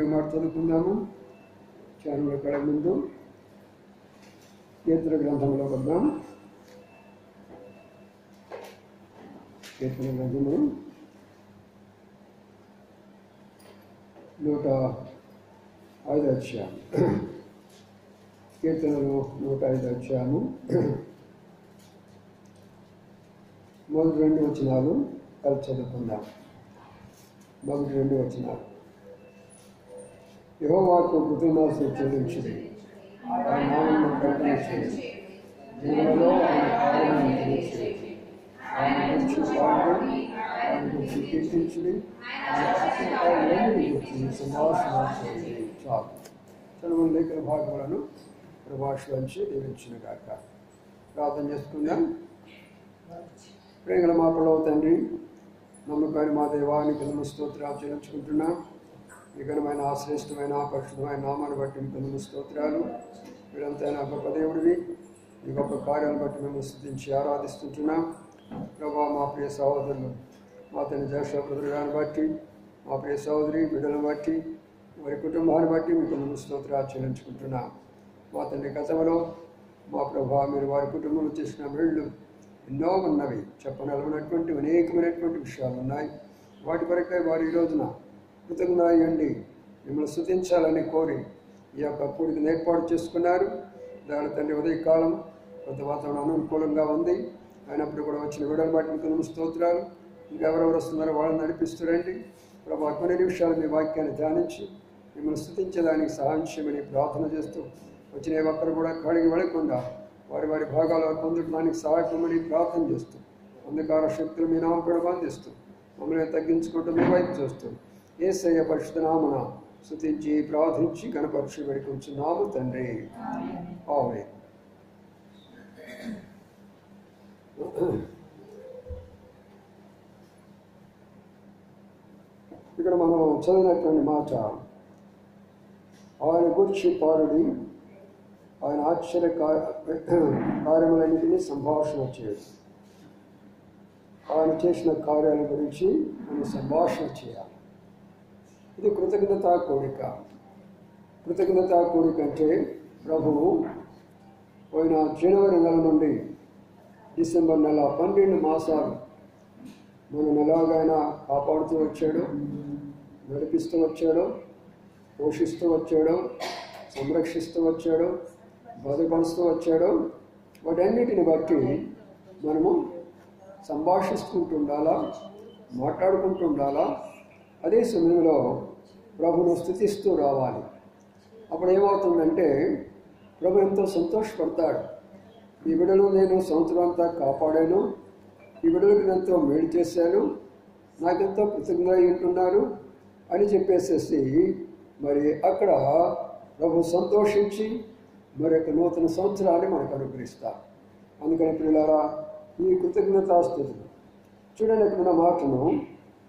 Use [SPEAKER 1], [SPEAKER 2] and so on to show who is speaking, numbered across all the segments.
[SPEAKER 1] రెండు మాట చదువుకుందాము. ఛానల్ ఎక్కడ ముందు కీర్తన గ్రంథంలో వద్దాం. కీర్తన గ్రంథము 105 అధ్యాయం. కీర్తనలు 105 అధ్యాయము మొదటి 2 వచనాలు కలిసి చదువుకుందాం. మొదటి 2 వచనాలు. యెహోవాకు కృతజ్ఞతలు చెల్లించుడి, ఆయన నామమును కీర్తించుడి, జనులలో ఆయన కార్యములను తెలియచేయుడి, ఆయన గురించి పాడుడి, ఆయన గురించి కీర్తించుడి, ఆయన ఆశ్చర్యకార్యాలను గురించి సంభాషణ చేయండి. చాలు. చదువు లేఖన భాగములను ప్రభాషించి దీవించిన గాక. ప్రార్థన చేసుకుందాం. ప్రేమల మా పడవ తండ్రి, నమ్మకాన్ని మా దేవానికి స్తోత్రాలు చెల్లించుకుంటున్నాం. ఈ ఘనమైన శ్రేష్టమైన పరిశుద్ధమైన నామాన్ని బట్టి మీకు స్తోత్రాలు. మీరంతైనా గొప్ప దేవుడివి, ఈ గొప్ప కార్యాలను బట్టి మేము స్తుతించి ఆరాధిస్తుంటున్నాం. ప్రభా, మా ప్రియ సహోదరులు, మా తండ్రి జయశ్వ బ్రదర్ గారిని బట్టి, మా ప్రియ సహోదరి బిడ్డలను బట్టి, వారి కుటుంబాన్ని బట్టి మీకు స్తోత్రాలు చెల్లించుకుంటున్నాం. మా తండ్రి గతంలో మా ప్రభా, మీరు వారి కుటుంబంలో చేసిన మేళ్ళు ఎన్నో ఉన్నవి, చెప్పనలమైనటువంటి అనేకమైనటువంటి విషయాలు ఉన్నాయి. వాటి కొరకై వారు ఈ రోజున కృతజ్ఞులయ్యండి మిమ్మల్ని స్తుతించాలని కోరి ఈ యొక్క కూడికను ఏర్పాటు చేసుకున్నారు. దాని తండ్రి ఉదయకాలం కొంత వాతావరణం అనుకూలంగా ఉంది, అయినప్పుడు కూడా వచ్చిన విడుదల బట్టి మీకు స్తోత్రాలు. ఇంకెవరెవరు వస్తున్నారో వాళ్ళని నడిపిస్తురండి ప్రభా. కొన్ని నిమిషాలు మీ వాక్యాన్ని ధ్యానించి మిమ్మల్ని స్తుతించేదానికి సహాయం చేయమని ప్రార్థన చేస్తూ, వచ్చిన ఒక్కరు కూడా ఖాళీకి వెళ్ళకుండా వారి వారి భాగాలు పొందడానికి సహాయపడమని ప్రార్థన చేస్తూ అంధకార శక్తులు మీ నామపేడ బంధిస్తూ మమ్మల్ని తగ్గించుకుంటూ మీ వైపు చూస్తూ యేసయ్య పరిశుద్ధ నామమున స్తుతించి ప్రార్థించి గణపరిచి వేడుకొంచున్నాము తండ్రి. ఆమేన్. ఇక్కడ మనం చదివినటువంటి మాట, ఆయన గురించి పారుడి, ఆయన ఆశ్చర్య కార్యములన్నింటినీ సంభాషణ చేయదు. ఆయన చేసిన కార్యాల గురించి మనం సంభాషణ చేయాలి. ఇది కృతజ్ఞతా కోరిక. కృతజ్ఞతా కోరిక అంటే ప్రభువు పోయిన జనవరి నెల నుండి డిసెంబర్ నెల 12 మాసాలు మనం ఎలాగైనా కాపాడుతూ వచ్చాడు, నడిపిస్తూ వచ్చాడు, పోషిస్తూ వచ్చాడు, సంరక్షిస్తూ వచ్చాడు, భద్రపరుస్తూ వచ్చాడు. వాటన్నిటిని బట్టి మనము సంభాషిస్తుంటూ ఉండాలా, మాట్లాడుకుంటూ ఉండాలా. అదే సమయంలో ప్రభును స్తుతిస్తూ రావాలి. అప్పుడు ఏమవుతుందంటే ప్రభు ఎంతో సంతోషపడతాడు. ఈ బిడ్డలు నేను సంవత్సరం అంతా కాపాడాను, ఈ బిడ్డలకు ఎంతో మేలు చేశాను, నాకెంతో కృతజ్ఞత ఉంటున్నారు అని చెప్పేసేసి మరి అక్కడ ప్రభు సంతోషించి మరి యొక్క నూతన సంవత్సరాన్ని మనకు అనుగ్రహిస్తారు. అందుకని పిల్లలారా, ఈ కృతజ్ఞతాస్తుతులు చూడండి. ఇక్కడ మాటను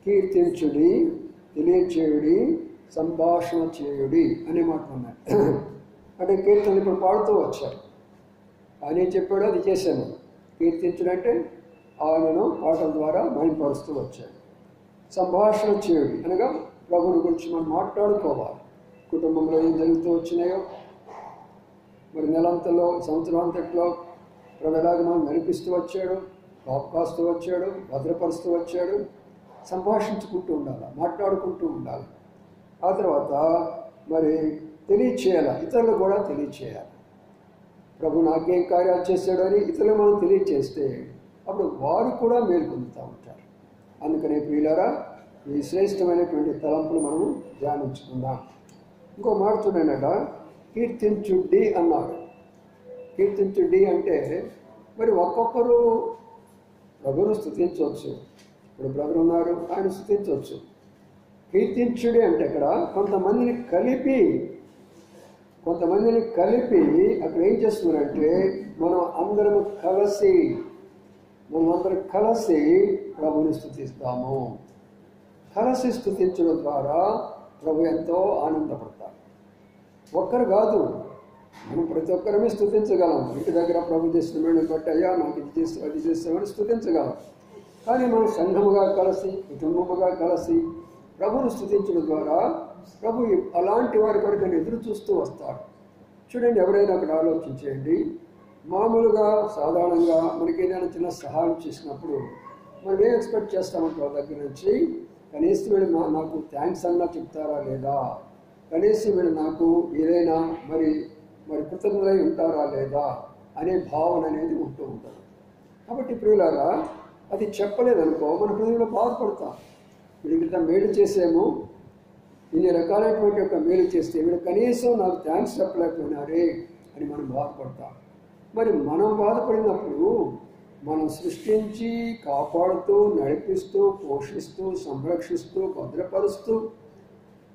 [SPEAKER 1] కీర్తించుడి, తెలియచేయుడి, సంభాషణ చేయుడి అనే మాట ఉన్నాయి. అంటే కీర్తనలు ఇప్పుడు పాడుతూ వచ్చారు. ఆయన ఏం చెప్పాడో అది చేశాను. కీర్తించుడంటే ఆయనను పాటల ద్వారా మహిమపరుస్తూ వచ్చాడు. సంభాషణ చేయుడి అనగా ప్రభుని గురించి మనం మాట్లాడుకోవాలి. కుటుంబంలో ఏం జరుగుతూ వచ్చినాయో, మరి నెలంతలో సంవత్సరాంతట్లో ప్రభు ఎలాగ మనం నడిపిస్తూ వచ్చాడు, కాస్తూ వచ్చాడు, భద్రపరుస్తూ వచ్చాడు. సంభాషించుకుంటూ ఉండాలి, మాట్లాడుకుంటూ ఉండాలి. ఆ తర్వాత మరి తెలియచేయాలి, ఇతరులు కూడా తెలియచేయాలి. ప్రభు నాకేం కార్యాలు చేశాడు అని ఇతరులు మనం తెలియచేస్తే అప్పుడు వారు కూడా మేలు పొందుతూ ఉంటారు. అందుకనే ప్రియులారా, ఈ శ్రేష్టమైనటువంటి తలంపులు మనము ధ్యానించుకుందాం. ఇంకో మాట చూడనట, కీర్తించుడి అన్నారు. కీర్తించుడి అంటే మరి ఒక్కొక్కరు ప్రభును స్తుతించవచ్చు. ఇప్పుడు బ్రదర్ ఉన్నారు, ఆయన స్తుతించవచ్చు. కీర్తించుడి అంటే అక్కడ కొంతమందిని కలిపి అక్కడ ఏం చేస్తున్నారంటే మనం అందరం కలిసి ప్రభుని స్తుతిస్తాము. కలిసి స్తుతించడం ద్వారా ప్రభు ఎంతో ఆనందపడతారు. ఒక్కరు కాదు, మనం ప్రతి ఒక్కరమే స్తుతించగలం. ఇంటి దగ్గర ప్రభు చేసిన మేడం బట్టి అయ్యా నాకు ఇది చేస్తే అది చేస్తామని స్తుతించగలం. కానీ మనం సంఘముగా కలిసి, కుటుంబముగా కలిసి ప్రభును స్తుతించడం ద్వారా ప్రభు అలాంటి వారి కొరకు ఎదురు చూస్తూ వస్తాడు. చూడండి, ఎవరైనా అక్కడ ఆలోచించేయండి. మామూలుగా సాధారణంగా మనకి ఏదైనా చిన్న సహాయం చేసినప్పుడు మనం ఏం ఎక్స్పెక్ట్ చేస్తామంటే వాళ్ళ దగ్గర నుంచి కనీసం వీళ్ళు నాకు థ్యాంక్స్ అన్నా చెప్తారా లేదా, కనీసం వీళ్ళు నాకు ఏదైనా మరి కృతజ్ఞతలై ఉంటారా లేదా అనే భావన అనేది ఉంటూ ఉంటుంది. కాబట్టి ప్రియులారా, అది చెప్పలేదనుకో మన హృదయంలో బాధపడతాం. వీళ్ళకి మేలు చేసాము, ఇన్ని రకాలైనటువంటి యొక్క మేలు చేస్తే వీళ్ళు కనీసం నాకు థ్యాంక్స్ చెప్పలేకపోయినారే అని మనం బాధపడతాం. మరి మనం బాధపడినప్పుడు మనం సృష్టించి, కాపాడుతూ, నడిపిస్తూ, పోషిస్తూ, సంరక్షిస్తూ, భద్రపరుస్తూ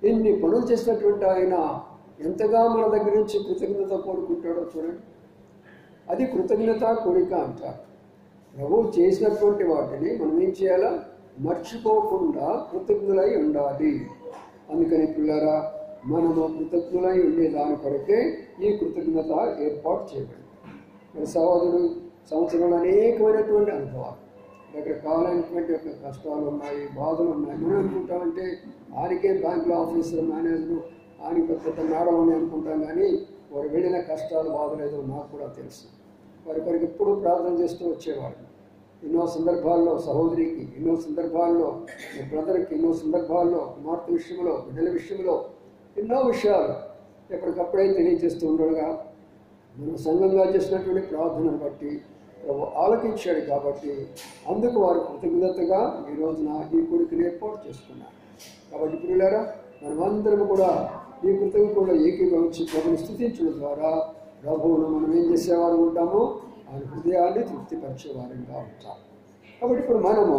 [SPEAKER 1] ఇన్ని పనులు చేసినటువంటి ఆయన ఎంతగా మన దగ్గర నుంచి కృతజ్ఞత కోరుకుంటాడో చూడండి. అది కృతజ్ఞత కోరిక అంటారు. ప్రభువు చేసినటువంటి వాటిని మనం ఏం చేయాలా, మర్చిపోకుండా కృతజ్ఞులై ఉండాలి. అందుకని పిల్లరా, మనము కృతజ్ఞులై ఉండే దాని కొరకే ఈ కృతజ్ఞత ఏర్పాటు చేయబడింది. మరి సహోదరుడు సంవత్సరంలో అనేకమైనటువంటి అనుభవాలు, రకరకాలైనటువంటి యొక్క కష్టాలు ఉన్నాయి, బాధలు ఉన్నాయి. మనం అనుకుంటామంటే ఆయనకే బ్యాంకులో ఆఫీసర్, మేనేజరు, ఆయన పెద్ద మేడలు అని అనుకుంటాం. కానీ వారు వెళ్ళిన కష్టాలు, బాధలు ఏదో నాకు కూడా తెలుసు. వారి కొరకు ఎప్పుడూ ప్రార్థన చేస్తూ వచ్చేవాడు. ఎన్నో సందర్భాల్లో సహోదరికి, ఎన్నో సందర్భాల్లో బ్రదర్కి, ఎన్నో సందర్భాల్లో కుమార్తె విషయంలో, బిడ్డల విషయంలో ఎన్నో విషయాలు ఎప్పటికప్పుడే తెలియజేస్తూ ఉండగా మనం సంఘంగా చేసినటువంటి ప్రార్థనను బట్టి ప్రభు ఆలకించాడు. కాబట్టి అందుకు వారు కృతజ్ఞతగా ఈ రోజున ఈ కొడుకుని ఏర్పాటు చేసుకున్నారు. కాబట్టి ప్రియులారా, మనమందరం కూడా ఈ కృతజ్ఞతలో ఏకీభవించి ప్రభుని స్తుతించడం ద్వారా ప్రభువును మనం ఏం చేసేవారు ఉంటాము, ఆయన హృదయాన్ని తృప్తిపరిచేవారంగా ఉంటాం. కాబట్టి ఇప్పుడు మనము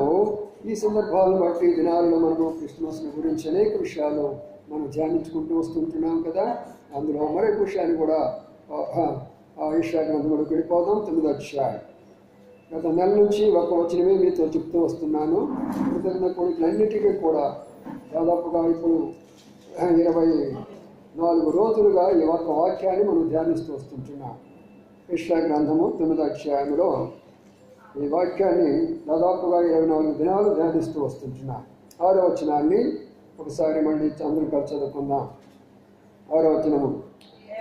[SPEAKER 1] ఈ సందర్భాలను బట్టి దినాల్లో మనము క్రిస్మస్ని గురించి అనేక విషయాలు మనం ధ్యానించుకుంటూ వస్తుంటున్నాం కదా. అందులో మరొక విషయాన్ని కూడా యెషయా గ్రంథంలోకి వెళ్ళిపోదాం. 9వ అధ్యాయం. గత నెల నుంచి ఒక వచనమే మీతో చెప్తూ వస్తున్నాను. కృతజ్ఞ కోరికలన్నిటికీ కూడా దాదాపుగా ఇప్పుడు 24 రోజులుగా ఈ ఒక్క వాక్యాన్ని మనం ధ్యానిస్తూ వస్తుంటున్నాం. యెషయా గ్రంథము 9వ అధ్యాయంలో ఈ వాక్యాన్ని దాదాపుగా 24 దినాలు ధ్యానిస్తూ వస్తుంటున్నాం. 6వ వచనాన్ని ఒకసారి మళ్ళీ అందరూ కలిసి చదువుకుందాం. 6వ వచనము.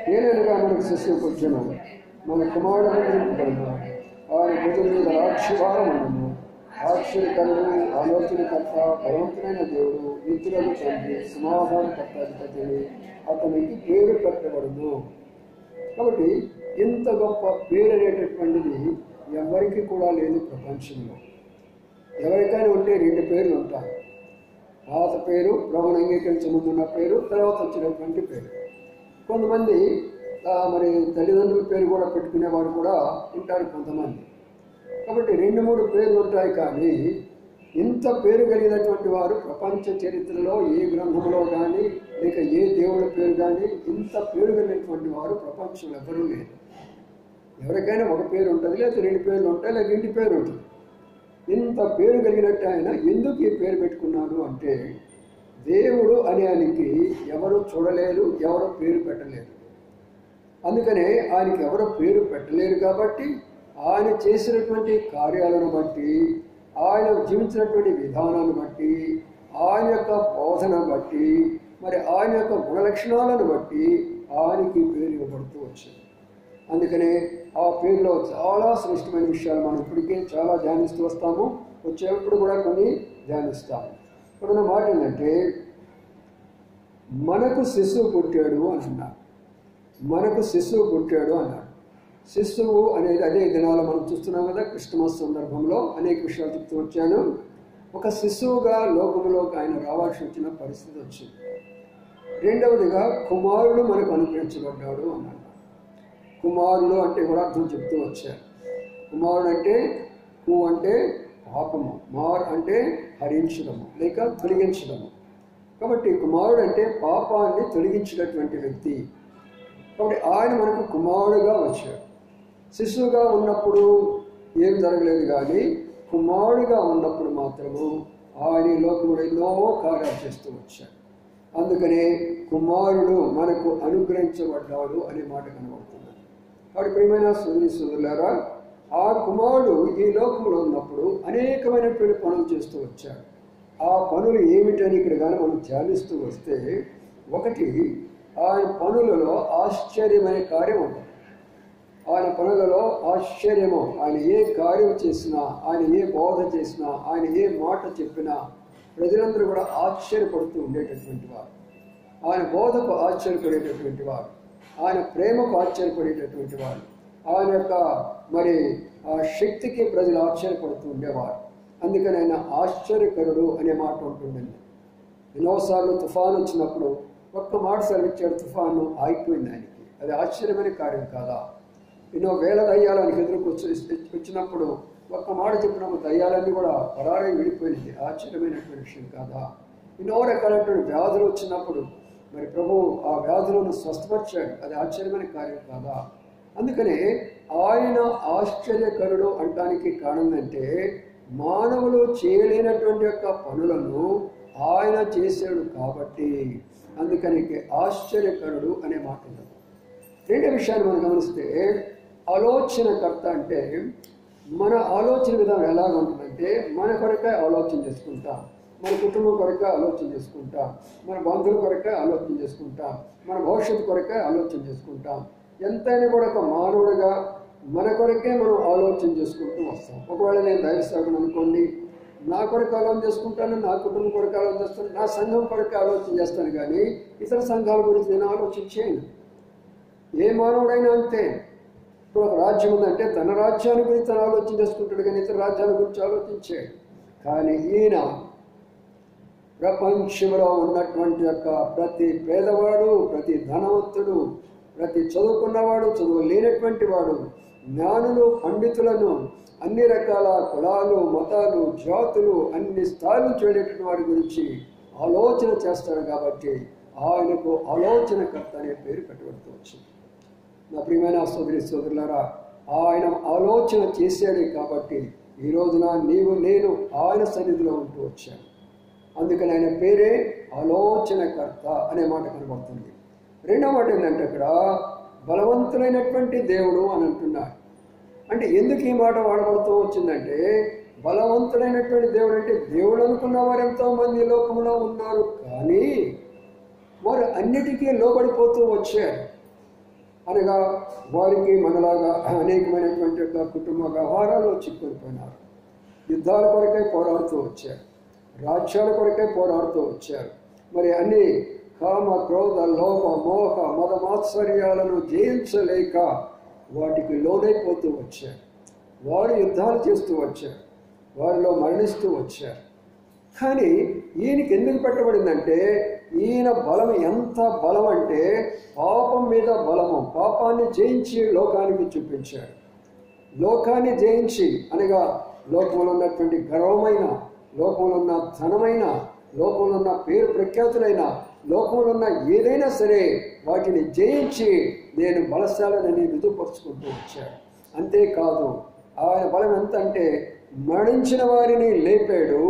[SPEAKER 1] నేననగా మనకు శిశువు పుట్టెను, మన కుమారుడు నింపబడును, ఆయన భుజం మీద రాక్షిభారం ఉండను. ఆశ్చర్యకరుడు, ఆలోచనకర్త, బలవంతుడైన దేవుడు, నిత్యులకు తండ్రి, సమాధానకర్త అధిపతి, అతనికి పేరు పెట్టబడును. కాబట్టి ఇంత గొప్ప పేరు అనేటటువంటిది ఎవరికి కూడా లేదు ప్రపంచంలో. ఎవరికైనా ఉంటే 2 పేర్లు ఉంటాయి. పాత పేరు, ప్రభువును అంగీకరించే ముందున్న పేరు, తర్వాత వచ్చినటువంటి పేరు. కొంతమంది మరి తల్లిదండ్రుల పేరు కూడా పెట్టుకునేవారు కూడా ఉంటారు కొంతమంది. కాబట్టి 2-3 పేర్లు ఉంటాయి. కానీ ఇంత పేరు కలిగినటువంటి వారు ప్రపంచ చరిత్రలో ఏ గ్రంథంలో కానీ లేక ఏ దేవుడి పేరు కానీ ఇంత పేరు కలిగినటువంటి వారు ప్రపంచంలో ఎవరూ లేరు. ఎవరికైనా ఒక పేరు ఉంటుంది, లేదా 2 పేర్లు ఉంటాయి, లేక ఇంటి పేరు ఉంటుంది. ఇంత పేరు కలిగినట్టు ఆయన ఎందుకు ఈ పేరు పెట్టుకున్నాడు అంటే, దేవుడు అనే ఆయనకి ఎవరు చూడలేరు, ఎవరు పేరు పెట్టలేరు. అందుకనే ఆయనకి ఎవరు పేరు పెట్టలేరు. కాబట్టి ఆయన చేసినటువంటి కార్యాలను బట్టి, ఆయన జీవించినటువంటి విధానాన్ని బట్టి, ఆయన యొక్క బోధన బట్టి, మరి ఆయన యొక్క గుణలక్షణాలను బట్టి ఆయనకి పేరు ఇవ్వబడుతూ వచ్చింది. అందుకనే ఆ పేరులో చాలా శ్రేష్టమైన విషయాలు మనం ఇప్పటికే చాలా ధ్యానిస్తూ వస్తాము. వచ్చేప్పుడు కూడా కొన్ని ధ్యానిస్తాము. ఇప్పుడున్న మాట ఏంటంటే, మనకు శిశువు పుట్టాడు అని అన్నాడు. మనకు శిశువు పుట్టాడు అన్నాడు. శిశువు అనేది అదే దినాలు మనం చూస్తున్నాం కదా. క్రిస్మస్ సందర్భంలో అనేక విషయాలు చెప్తూ వచ్చాను. ఒక శిశువుగా లోకంలోకి ఆయన రావాల్సి వచ్చిన పరిస్థితి వచ్చింది. రెండవదిగా కుమారుడు మనకు అనుగ్రహించబడ్డాడు అన్నాడు. కుమారుడు అంటే కూడా అర్థం చెప్తూ వచ్చారు. కుమారుడు అంటే కు అంటే పాపము, మార్ అంటే హరించడము లేక తొలగించడము. కాబట్టి కుమారుడు అంటే పాపాన్ని తొలగించినటువంటి వ్యక్తి. కాబట్టి ఆయన మనకు కుమారుడుగా వచ్చాడు. శిశువుగా ఉన్నప్పుడు ఏం జరగలేదు, కానీ కుమారుడుగా ఉన్నప్పుడు మాత్రము ఆయన లోకములో ఎన్నో కార్యాలు చేస్తూ వచ్చాడు. అందుకనే కుమారుడు మనకు అనుగ్రహించబడ్డాడు అనే మాట కనబడుతుంది. కాబట్టి ప్రియమైన సోదరులారా, ఆ కుమారుడు ఈ లోకంలో ఉన్నప్పుడు అనేకమైనటువంటి పనులు చేస్తూ వచ్చాడు. ఆ పనులు ఏమిటని ఇక్కడ కానీ మనం ధ్యానిస్తూ వస్తే, ఒకటి ఆయన పనులలో ఆశ్చర్యమైన కార్యం ఉంటుంది. ఆయన పనులలో ఆశ్చర్యము. ఆయన ఏ కార్యం చేసినా, ఆయన ఏ బోధ చేసినా, ఆయన ఏ మాట చెప్పినా ప్రజలందరూ కూడా ఆశ్చర్యపడుతూ ఉండేటటువంటి వారు. ఆయన బోధకు ఆశ్చర్యపడేటటువంటి వారు, ఆయన ప్రేమకు ఆశ్చర్యపడేటటువంటి వారు, ఆయన యొక్క మరి ఆ శక్తికి ప్రజలు ఆశ్చర్యపడుతూ ఉండేవారు. అందుకని ఆయన ఆశ్చర్యకరుడు అనే మాట ఉంటుందండి. ఎన్నోసార్లు తుఫాను వచ్చినప్పుడు ఒక్క మాట సెలవిచ్చాడు, తుఫాను ఆగిపోయింది ఆయనకి. అది ఆశ్చర్యమైన కార్యం కాదా? ఎన్నో వేల దయ్యాలు ఆయనకి వచ్చినప్పుడు ఒక్క మాట చెప్పినప్పుడు దయ్యాలన్నీ కూడా పరారై విడిపోయింది. ఆశ్చర్యమైనటువంటి విషయం కాదా? ఎన్నో రకాలైనటువంటి వ్యాధులు వచ్చినప్పుడు మరి ప్రభు ఆ వ్యాధులను స్వస్థపరిచాడు. అది ఆశ్చర్యమైన కార్యం కాదా? అందుకనే ఆయన ఆశ్చర్యకరుడు అనడానికి కారణం అంటే, మానవులు చేయలేనటువంటి యొక్క పనులను ఆయన చేశాడు కాబట్టి అందుకని ఆశ్చర్యకరుడు అనే మాట ఉంటుంది. రెండో విషయాన్ని మనం గమనిస్తే, ఆలోచనకర్త అంటే మన ఆలోచన విధానం ఎలాగ ఉంటుందంటే, మన కొరకే ఆలోచన చేసుకుంటాం, మన కుటుంబం కొరకే ఆలోచన చేసుకుంటాం, మన బంధువుల కొరకే ఆలోచన చేసుకుంటాం, మన భవిష్యత్తు కొరకే ఆలోచన చేసుకుంటాం. ఎంతైనా కూడా ఒక మానవుడిగా మన కొరకే మనం ఆలోచన చేసుకుంటూ వస్తాం. ఒకవేళ నేను దైవసేవకుడు అనుకోండి, నా కొరకు ఆలోచన చేసుకుంటాను, నా కుటుంబం కొరకు ఆలోచన చేస్తాను, నా సంఘం కొరకు ఆలోచన చేస్తాను, కానీ ఇతర సంఘాల గురించి నేను ఆలోచన చేయను. ఏ మానవుడైనా అంతే. ఇప్పుడు ఒక రాజ్యం ఉందంటే తన రాజ్యాన్ని గురించి తను ఆలోచన చేసుకుంటాడు, కానీ ఇతర రాజ్యాల గురించి ఆలోచించాడు. కానీ ఈయన ప్రపంచంలో ఉన్నటువంటి యొక్క ప్రతి పేదవాడు, ప్రతి ధనవంతుడు, ప్రతి చదువుకున్నవాడు, చదువు లేనటువంటి వాడు, జ్ఞానులు, పండితులను, అన్ని రకాల కులాలు, మతాలు, జాతులు, అన్ని స్థాయిలు చూడేటువంటి వారి గురించి ఆలోచన చేస్తాడు. కాబట్టి ఆయనకు ఆలోచనకర్త అనే పేరు పెట్టబడుతూ వచ్చింది. నా ప్రియమైన సోదరి సోదరులారా, ఆయన ఆలోచన చేశాడే కాబట్టి ఈ రోజున నీవు నేను ఆయన సన్నిధిలో ఉంటూ వచ్చాను. అందుకని ఆయన పేరే ఆలోచనకర్త అనే మాట కనబడుతుంది. రెండో మాట ఏంటంటే అక్కడ బలవంతులైనటువంటి దేవుడు అని అంటున్నాడు. అంటే ఎందుకు ఈ మాట వాడబడుతూ వచ్చిందంటే, బలవంతుడైనటువంటి దేవుడు అంటే దేవుడు అనుకున్న వారు ఎంతోమంది లోకంలో ఉన్నారు, కానీ వారు అన్నిటికీ లోబడిపోతూ వచ్చారు. అనగా వారికి మనలాగా అనేకమైనటువంటి యొక్క కుటుంబ వ్యవహారాల్లో చిక్కుకుపోయినారు. యుద్ధాల కొరకై పోరాడుతూ వచ్చారు, రాజ్యాల కొరకై పోరాడుతూ వచ్చారు. మరి అన్ని కామ, క్రోధ, లోభ, మోహ, మద మాత్సర్యాలను జయించలేక వాటికి లోనైపోతూ వచ్చారు. వారు యుద్ధాలు చేస్తూ వచ్చారు, వారిలో మరణిస్తూ వచ్చారు. కానీ ఈయనకి ఎందుకు పెట్టబడిందంటే, ఈయన బలం ఎంత బలం అంటే పాపం మీద బలము, పాపాన్ని జయించి లోకానికి చూపించాడు. లోకాన్ని జయించి అనగా లోకంలో ఉన్నటువంటి గర్వమైన, లోకంలో ఉన్న ధనమైన, లోకంలో ఉన్న పేరు ప్రఖ్యాతులైన, లోకంలో ఉన్న ఏదైనా సరే వాటిని జయించి నేను బలశాలని రుజుపరుచుకుంటూ వచ్చాడు. అంతేకాదు, ఆయన బలం ఎంత అంటే మరణించిన వారిని లేపాడు.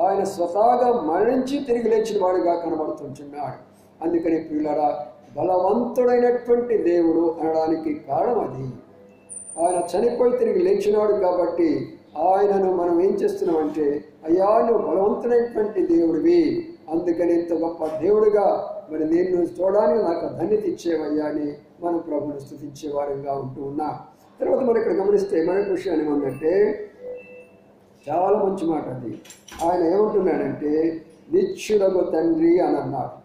[SPEAKER 1] ఆయన స్వతహాగా మరణించి తిరిగి లేచిన వాడిగా కనబడుతుంటున్నాడు. అందుకని ప్రియులారా, బలవంతుడైనటువంటి దేవుడు అనడానికి కారణం అది. ఆయన చనిపోయి తిరిగి లేచినాడు కాబట్టి ఆయనను మనం ఏం చేస్తున్నామంటే, అయ్యా నువ్వు బలవంతుడైనటువంటి దేవుడివి, అందుకని ఇంత గొప్ప దేవుడిగా మరి నేను చూడడానికి నాకు ధన్యత ఇచ్చేవయ్యా అని మనం ప్రభువును స్తుతించే వారంగా ఉంటూ ఉన్నాం. తర్వాత మనం ఇక్కడ గమనిస్తే మరొక విషయం ఏమందంటే, చాలా మంచి మాట అది. ఆయన ఏమంటున్నాడంటే నిత్యుడగు తండ్రి అని అన్నాడు.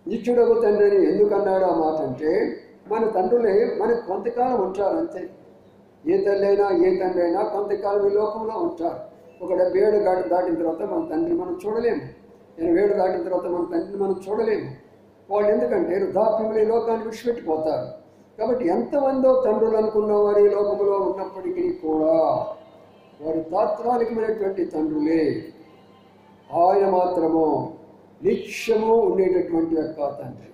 [SPEAKER 1] నిత్యుడగు తండ్రి అని ఎందుకు అన్నాడు ఆ మాట అంటే, మన తండ్రులే మనకు కొంతకాలం ఉంటారు అంతే. ఏ తల్లి అయినా ఏ తండ్రి అయినా కొంతకాలం ఈ లోకంలో ఉంటారు. ఒక 70 ఏళ్ళు దాటిన తర్వాత మన తండ్రిని మనం చూడలేము. 80 ఏళ్ళు దాటిన తర్వాత మన తండ్రిని మనం చూడలేము. వాళ్ళు ఎందుకంటే వృద్ధాప్యంలో ఈ లోకాన్ని విడిచిపెట్టిపోతారు. కాబట్టి ఎంతమందో తండ్రులు అనుకున్న వారు ఈ లోకంలో ఉన్నప్పటికీ కూడా వారు తాత్కాలికమైనటువంటి తండ్రులే. ఆయన మాత్రము నిత్యము ఉండేటటువంటి యొక్క తండ్రి.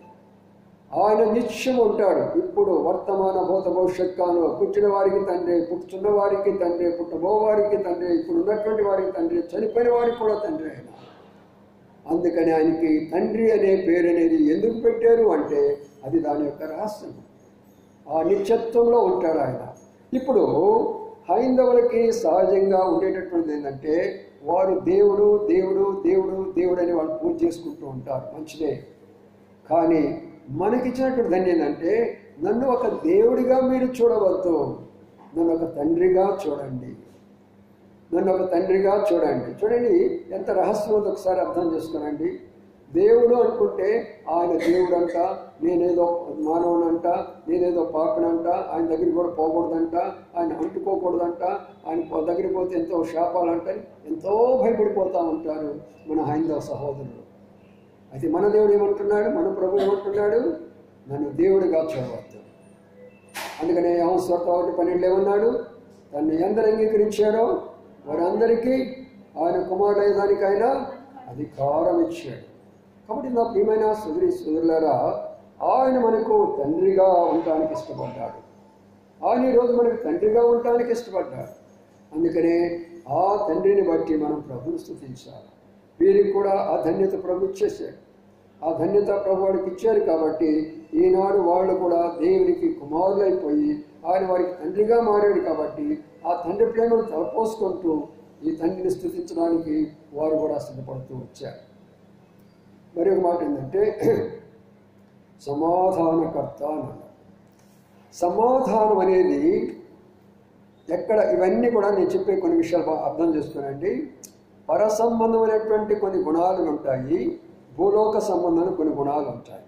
[SPEAKER 1] ఆయన నిత్యము ఉంటాడు. ఇప్పుడు వర్తమాన భూత భవిష్యత్ కాలంలో పుట్టిన వారికి తండ్రి, పుట్టుతున్న వారికి తండ్రి, పుట్టబో వారికి తండ్రి, ఇప్పుడు ఉన్నటువంటి వారికి తండ్రి, చనిపోయిన వారికి కూడా తండ్రి ఆయన. అందుకని ఆయనకి తండ్రి అనే పేరు అనేది ఎందుకు పెట్టారు అంటే అది దాని యొక్క రహస్యం. ఆ నిత్యత్వంలో ఉంటాడు ఆయన. ఇప్పుడు హైందవులకి సహజంగా ఉండేటటువంటిది ఏంటంటే, వారు దేవుడు దేవుడు దేవుడు దేవుడు అని వాళ్ళు పూజ చేసుకుంటూ ఉంటారు, మంచిదే. కానీ మనకిచ్చినటువంటి దాన్ని ఏంటంటే, నన్ను ఒక దేవుడిగా మీరు చూడవద్దు, నన్ను ఒక తండ్రిగా చూడండి, నన్ను ఒక తండ్రిగా చూడండి. చూడండి ఎంత రహస్యం ఉందో ఒకసారి అర్థం చేసుకోనండి. దేవుడు అనుకుంటే ఆయన దేవుడు అంట, నేనేదో మానవునంట, నేనేదో పాపనంట, ఆయన దగ్గరికి కూడా పోకూడదంట, ఆయన అంటుకోకూడదంట, ఆయన దగ్గరికి పోతే ఎంతో శాపాలంట, ఎంతో భయపడిపోతూ ఉంటారు మన హైందవ సహోదరులు. అయితే మన దేవుడు ఏమంటున్నాడు, మన ప్రభు ఏమంటున్నాడు, నన్ను దేవుడిగా చూడవద్దు. అందుకనే యోహాను 1:12 ఏమన్నాడు, తను ఎందరు అంగీకరించారో వారందరికీ ఆయన కుమారుడు అయ్యేదానికైనా అధికారం ఇచ్చాడు. కాబట్టి నా ప్రియమైన సోదరులారా, ఆయన మనకు తండ్రిగా ఉండటానికి ఇష్టపడ్డాడు. ఆయన ఈరోజు మనకు తండ్రిగా ఉండటానికి ఇష్టపడ్డాడు. అందుకనే ఆ తండ్రిని బట్టి మనం ప్రభువును స్తుతించాలి. వీరికి కూడా ఆ ధన్యత ప్రభు ఇచ్చేసాడు. ఆ ధన్యత ప్రభు వాడికి ఇచ్చారు కాబట్టి ఈనాడు వాళ్ళు కూడా దేవునికి కుమారులైపోయి ఆయన వారికి తండ్రిగా మారాడు. కాబట్టి ఆ తండ్రి ప్రేమను తలపోసుకుంటూ ఈ తండ్రిని స్తుతించడానికి వారు కూడా సిద్ధపడుతూ వచ్చారు. మరి ఒక మాట ఏంటంటే, సమాధానకర్త అన్నారు. సమాధానం అనేది ఎక్కడ, ఇవన్నీ కూడా నేను చెప్పే కొన్ని విషయాలు అర్థం చేసుకోనండి. పర సంబంధమైనటువంటి కొన్ని గుణాలు ఉంటాయి, భూలోక సంబంధమైన కొన్ని గుణాలు ఉంటాయి.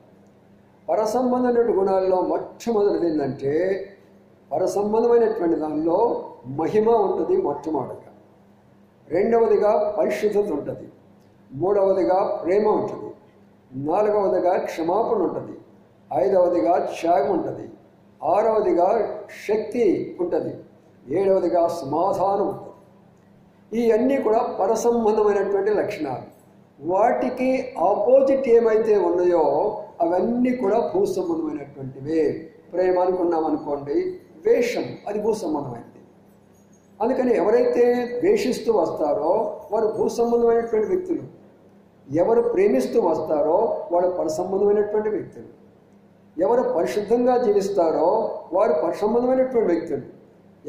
[SPEAKER 1] పర సంబంధమైన గుణాల్లో మొట్టమొదటిది ఏంటంటే, పర సంబంధమైనటువంటి దానిలో మహిమ ఉంటుంది మొట్టమొదటిగా. రెండవదిగా పరిశుద్ధత ఉంటుంది. మూడవదిగా ప్రేమ ఉంటుంది. నాలుగవదిగా క్షమాపణ ఉంటుంది. ఐదవదిగా త్యాగం ఉంటుంది, ఆరవదిగా శక్తి ఉంటుంది, ఏడవదిగా సమాధానం ఉంటుంది. ఈ అన్నీ కూడా పరసంబంధమైనటువంటి లక్షణాలు. వాటికి ఆపోజిట్ ఏమైతే ఉన్నాయో అవన్నీ కూడా భూ సంబంధమైనటువంటివే. ప్రేమ అనుకున్నాం అనుకోండి, ద్వేషం అది భూ సంబంధమైనది. అందుకని ఎవరైతే ద్వేషిస్తూ వస్తారో వారు భూ సంబంధమైనటువంటి వ్యక్తులు, ఎవరు ప్రేమిస్తూ వస్తారో వారు పరసంబంధమైనటువంటి వ్యక్తులు, ఎవరు పరిశుద్ధంగా జీవిస్తారో వారు పరసంబంధమైనటువంటి వ్యక్తులు,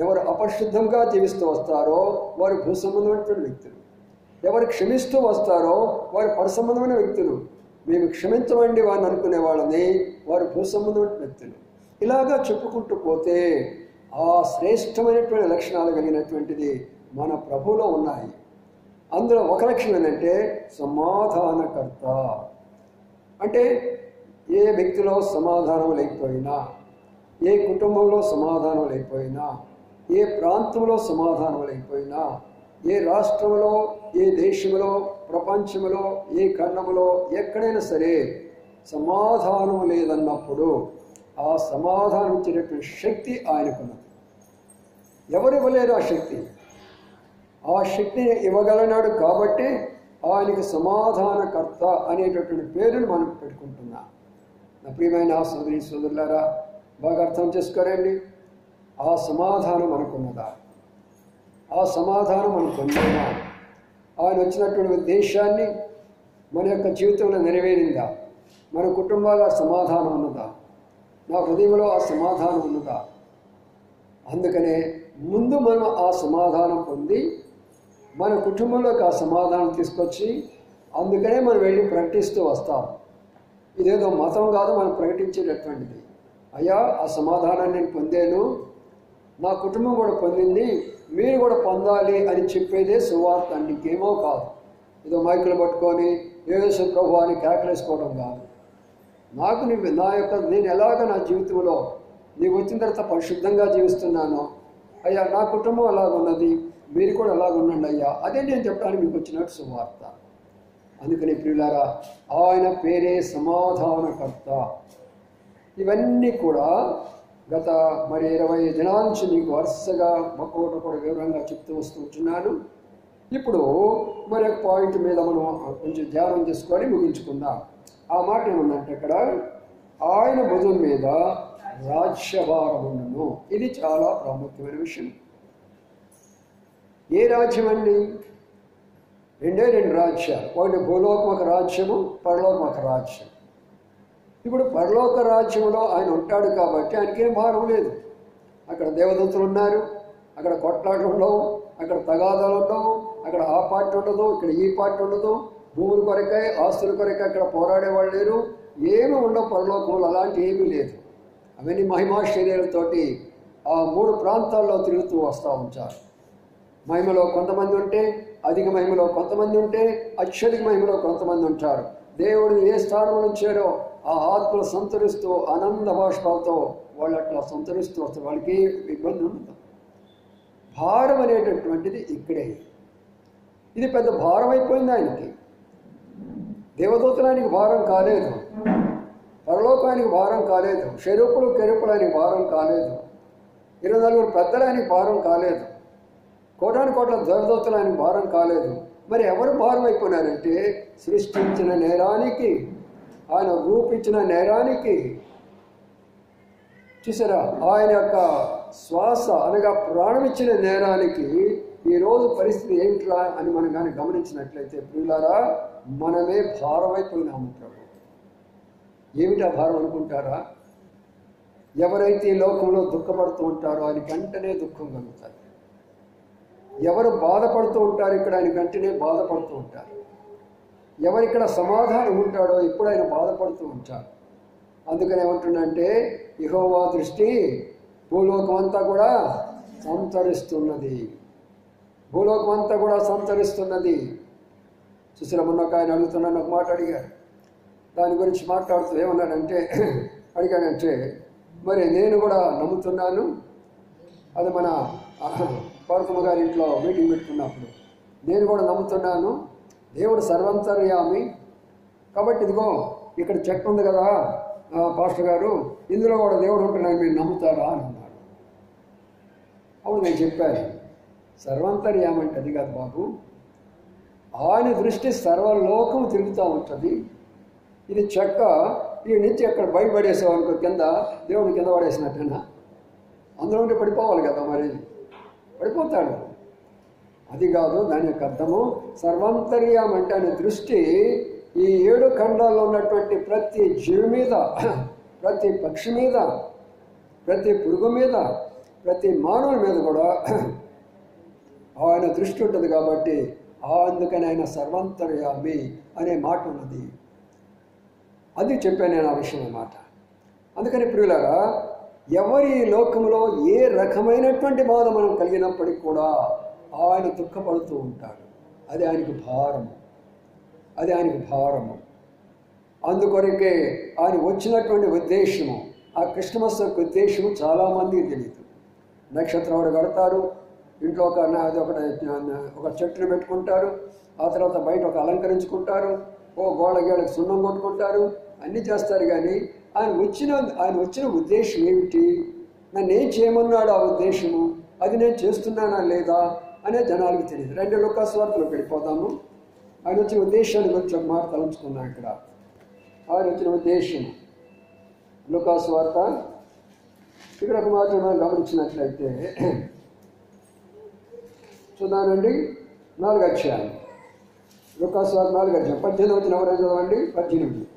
[SPEAKER 1] ఎవరు అపరిశుద్ధంగా జీవిస్తూ వస్తారో వారు భూ సంబంధమైనటువంటి వ్యక్తులు, ఎవరు క్షమిస్తూ వస్తారో వారు పరసంబంధమైన వ్యక్తులు, మేము క్షమించమండి వారిని అనుకునే వాళ్ళని వారు భూ సంబంధమైన వ్యక్తులు. ఇలాగా చెప్పుకుంటూ పోతే ఆ శ్రేష్టమైనటువంటి లక్షణాలు కలిగినటువంటిది మన ప్రభువులో ఉన్నాయి. అందులో ఒక లక్షణం ఏంటంటే సమాధానకర్త. అంటే ఏ వ్యక్తిలో సమాధానం లేకపోయినా, ఏ కుటుంబంలో సమాధానం లేకపోయినా, ఏ ప్రాంతంలో సమాధానం లేకపోయినా, ఏ రాష్ట్రంలో, ఏ దేశంలో, ప్రపంచంలో, ఏ ఖండంలో ఎక్కడైనా సరే సమాధానం లేదన్నప్పుడు ఆ సమాధానం ఇచ్చేటటువంటి శక్తి ఆయనకున్నది. ఎవరు ఇవ్వలేరు ఆ శక్తి. ఆ శక్తిని ఇవ్వగలనాడు కాబట్టి ఆయనకి సమాధానకర్త అనేటటువంటి పేరును మనం పెట్టుకుంటున్నాం. నా ప్రియమైన సోదరి సోదరులారా, బాగా అర్థం చేసుకోరండి. ఆ సమాధానం మనకున్నదా? ఆ సమాధానం మనం పొందేనా? ఆయన వచ్చినటువంటి ఉద్దేశాన్ని మన యొక్క జీవితంలో నెరవేరిందా? మన కుటుంబాల సమాధానం ఉన్నదా? నా హృదయంలో ఆ సమాధానం ఉన్నదా? అందుకనే ముందు మనం ఆ సమాధానం పొంది మన కుటుంబంలోకి ఆ సమాధానం తీసుకొచ్చి అందుకనే మనం వెళ్ళి ప్రకటిస్తూ వస్తాం. ఇదేదో మతం కాదు మనం ప్రకటించేటటువంటిది. అయ్యా, ఆ సమాధానాన్ని నేను పొందాను, నా కుటుంబం కూడా పొందింది, మీరు కూడా పొందాలి అని చెప్పేదే సువార్త. ఇంకేమో కాదు. ఏదో మైకులు పట్టుకొని యేసు ప్రభు అని కేకలేసుకోవడం కాదు. నాకు నేను ఎలాగ నా జీవితంలో నీవు వచ్చిన తర్వాత పరిశుద్ధంగా జీవిస్తున్నానో, అయ్యా నా కుటుంబం అలాగున్నది, మీరు కూడా అలాగుండండి అయ్యా, అదే నేను చెప్పడానికి మీకు వచ్చినట్టు సువార్త. అందుకని ప్రియులారా, ఆయన పేరే సమాధానకర్త. ఇవన్నీ కూడా గత 20 దినాల నుంచి మీకు వరుసగా ఒక్కొక్కటి కూడా వివరంగా చెప్తూ వస్తున్నాను. ఇప్పుడు మరొక పాయింట్ మీద మనం కొంచెం ధ్యానం చేసుకొని ముగించుకుందాం. ఆ మాట ఏముందంటే ఇక్కడ ఆయన భుజం మీద రాజ్యభారం ఉండను. ఇది చాలా ప్రాముఖ్యమైన విషయం. ఏ రాజ్యం అండి? రెండు రాజ్యాలు. ఒకటి భూలోకమొక రాజ్యము, పరలోకమొక రాజ్యం. ఇప్పుడు పరలోక రాజ్యంలో ఆయన ఉంటాడు కాబట్టి ఆయనకేం భారం లేదు. అక్కడ దేవదూతలు ఉన్నారు, అక్కడ కొట్లాటలు ఉండవు, అక్కడ తగాదాలు ఉండవు, అక్కడ ఆ పార్టీ ఉండదు, ఇక్కడ ఈ పార్టీ ఉండదు, భూముల కొరకై ఆస్తుల కొరకై అక్కడ పోరాడేవాళ్ళు లేరు, ఏమి ఉండవు పరలోకంలో. అలాంటి ఏమీ లేదు. అవన్నీ మహిమాశ్చర్యాలతోటి ఆ 3 ప్రాంతాల్లో తిరుగుతూ వస్తూ ఉంటారు. మహిమలో కొంతమంది ఉంటే, అధిక మహిమలో కొంతమంది ఉంటే, అత్యధిక మహిమలో కొంతమంది ఉంటారు. దేవుడు ఏ స్థానంలో ఉంచారో ఆ ఆత్మలు సంతరిస్తూ ఆనంద బాష్పాలతో వాళ్ళు అట్లా సంతరిస్తూ వస్తారు. వాళ్ళకి ఇబ్బంది ఉండదు. భారం అనేటటువంటిది ఇక్కడే. ఇది పెద్ద భారం అయిపోయింది ఆయనకి. దేవదూతలానికి భారం కాలేదు, పరలోకానికి భారం కాలేదు, షెరూపులు కెరూపులానికి భారం కాలేదు, 24 పెద్దలానికి భారం కాలేదు, కోటాను కోట్ల దేవదూతలానికి భారం కాలేదు. మరి ఎవరు భారం అయిపోయినారంటే సృష్టించిన నేరానికి, ఆయన రూపించిన నేరానికి, చూసారా, ఆయన యొక్క శ్వాస అనగా ప్రాణం ఇచ్చిన నేరానికి ఈరోజు పరిస్థితి ఏమిట్రా అని మనం కానీ గమనించినట్లయితే ప్రియులారా, మనమే భారమైపోయినాము ప్రభు. ఏమిటా భారం అనుకుంటారా? ఎవరైతే ఈ లోకంలో దుఃఖపడుతూ ఉంటారో ఆయనకి వెంటనే దుఃఖం కలుగుతుంది. ఎవరు బాధపడుతూ ఉంటారు ఇక్కడ ఆయన వెంటనే బాధపడుతూ ఉంటారు. ఎవరిక్కడ సమాధానం ఉంటాడో ఇప్పుడు ఆయన బాధపడుతూ ఉంటారు. అందుకని ఏమంటుండంటే యెహోవా దృష్టి భూలోకం అంతా కూడా సంతరిస్తున్నది, భూలోకం అంతా కూడా సంతరిస్తున్నది. చూసిన మొన్న ఒక ఆయన అడుగుతున్నాను, ఒక మాట అడిగారు. దాని గురించి మాట్లాడుతూ ఏమన్నాడంటే, అడిగానంటే మరి నేను కూడా నమ్ముతున్నాను, అది మన పౌర్ణమ గారి ఇంట్లో మీటింగ్ పెట్టుకున్నప్పుడు నేను కూడా నమ్ముతున్నాను, దేవుడు సర్వంతర్యామి కాబట్టి ఇదిగో ఇక్కడ చెట్టు ఉంది కదా, పాస్టర్ గారు ఇందులో కూడా దేవుడు ఉంటున్నాడు, మీరు నమ్ముతారా అని అన్నాడు. అప్పుడు నేను చెప్పాను, సర్వాంతర్యామంటే అది కాదు బాబు, ఆయన దృష్టి సర్వలోకం తిరుగుతూ ఉంటుంది. ఇది చెక్క ఈ నుంచి అక్కడ బయటపడేసావు అనుకో, కింద దేవుడు కింద పడేసినట్టేనా? అందులో ఉంటే పడిపోవాలి కదా, మరి పడిపోతాడు. అది కాదు దాని యొక్క అర్థము. సర్వాంతర్యం అంటే ఆయన దృష్టి ఈ 7 ఖండాల్లో ఉన్నటువంటి ప్రతి జీవి మీద, ప్రతి పక్షి మీద, ప్రతి పురుగు మీద, ప్రతి మానవుని మీద కూడా ఆయన దృష్టి ఉంటుంది. కాబట్టి అందుకని ఆయన సర్వాంతర్యామి అనే మాట ఉన్నది. అది చెప్పాను నేను ఆ విషయం అన్నమాట. అందుకని ప్రియులారా, ఎవరి లోకంలో ఏ రకమైనటువంటి బాధ మనం కలిగినప్పటికీ కూడా ఆయన దుఃఖపడుతూ ఉంటాడు. అది ఆయనకు భారము, అది ఆయనకు భారము. అందుకొరకే ఆయన వచ్చినటువంటి ఉద్దేశము, ఆ క్రిస్మస్ యొక్క ఉద్దేశము చాలామందికి తెలియదు. నక్షత్రం ఒకటి కడతారు, ఇంట్లో ఒక చెట్టును పెట్టుకుంటారు, ఆ తర్వాత బయట ఒక అలంకరించుకుంటారు, ఓ గోడకి సున్నం కొట్టుకుంటారు, అన్నీ చేస్తారు. కానీ ఆయన వచ్చిన ఉద్దేశం ఏమిటి, నన్ను ఏం చేయమన్నాడు ఆ ఉద్దేశము, అది నేను చేస్తున్నానా లేదా అనే జనాలకు తెలియదు. 2 లూకాసు వార్తలోకి వెళ్ళిపోతాము. ఆయన వచ్చిన ఉద్దేశాన్ని గురించి ఒక మాట తలంచుకున్నాం. ఇక్కడ ఆయన వచ్చిన ఉద్దేశం లూకాసు వార్త, ఇక్కడ ఒక మాట మనం గమనించినట్లయితే చూద్దానండి. 4వ అధ్యాయం లూకాసు వార్త 4వ అధ్యాయం 18 వచ్చిన ఎవరైనా చదవండి. 18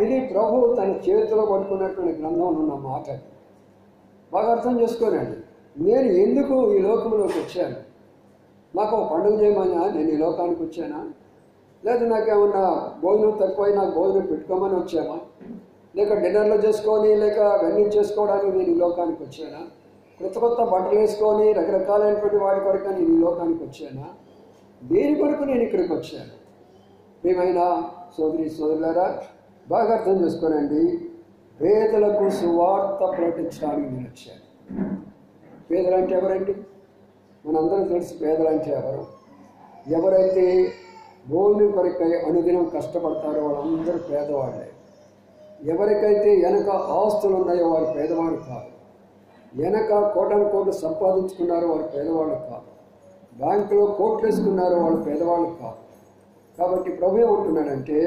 [SPEAKER 1] ఇది ప్రభు తన చేతిలో పట్టుకున్నటువంటి గ్రంథంలో ఉన్న మాట. బాగా అర్థం చేసుకోనండి. నేను ఎందుకు ఈ లోకంలోకి వచ్చాను? నాకు ఒక పండుగ చేయమన్నా నేను ఈ లోకానికి వచ్చానా? లేదా నాకేమన్నా భోజనం తక్కువై నాకు భోజనం పెట్టుకోమని వచ్చామా? లేక డిన్నర్లో చేసుకొని లేక అవన్నీ చేసుకోవడానికి నేను ఈ లోకానికి వచ్చానా? కొత్త బట్టలు వేసుకొని రకరకాలైనటువంటి వాటి కొరకు నేను ఈ లోకానికి వచ్చానా? దేని కొరకు నేను ఇక్కడికి వచ్చాను? ప్రియమైన సోదరులారా, బాగా అర్థం చేసుకోనండి. పేదలకు సువార్త ప్రకటించడానికి నేను వచ్చాను. పేదలంటే ఎవరండి? మనందరం తెలుసు పేదలంటే ఎవరు. ఎవరైతే భూమి కొరకై అనుదినం కష్టపడతారో వాళ్ళందరూ పేదవాళ్ళే. ఎవరికైతే వెనక ఆస్తులు ఉన్నాయో వారు పేదవాడు కాదు. వెనక కోట్లు సంపాదించుకున్నారో వారు పేదవాళ్ళు కాదు. బ్యాంకులో కోట్లు వేసుకున్నారో వాళ్ళు పేదవాళ్ళు కాదు. కాబట్టి ప్రభు ఏమంటున్నాడంటే,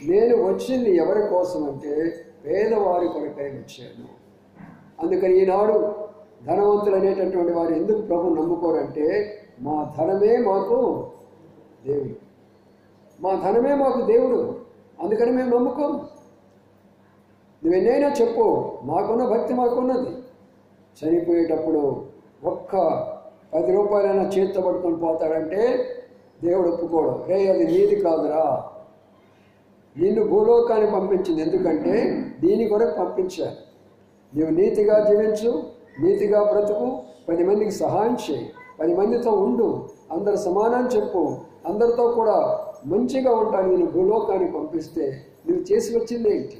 [SPEAKER 1] నేను వచ్చింది ఎవరి కోసం అంటే పేదవారి కొరకై వచ్చాను. అందుకని ఈనాడు ధనవంతులు అనేటటువంటి వారు ఎందుకు ప్రభు నమ్ముకోరంటే, మా ధనమే మాకు దేవుడు, మా ధనమే మాకు దేవుడు, అందుకని మేము నమ్ముకోము. నువ్వెన్నైనా చెప్పు, మాకున్న భక్తి మాకున్నది. చనిపోయేటప్పుడు ఒక్క 10 రూపాయలైనా చేతితో పట్టుకొని పోతాడంటే దేవుడు ఒప్పుకోడు. రే అది నీది కాదురా, నిన్ను భూలోకాన్ని పంపించింది ఎందుకంటే దీని కొరకు పంపించాను. నీవు నీతిగా జీవించు, నీతిగా బ్రతుకు, 10 మందికి సహాయం చేయి, 10 మందితో ఉండు, అందరు సమానాన్ని చెప్పు, అందరితో కూడా మంచిగా ఉంటాను. నేను భూలోకాన్ని పంపిస్తే నువ్వు చేసి వచ్చింది ఏంటి?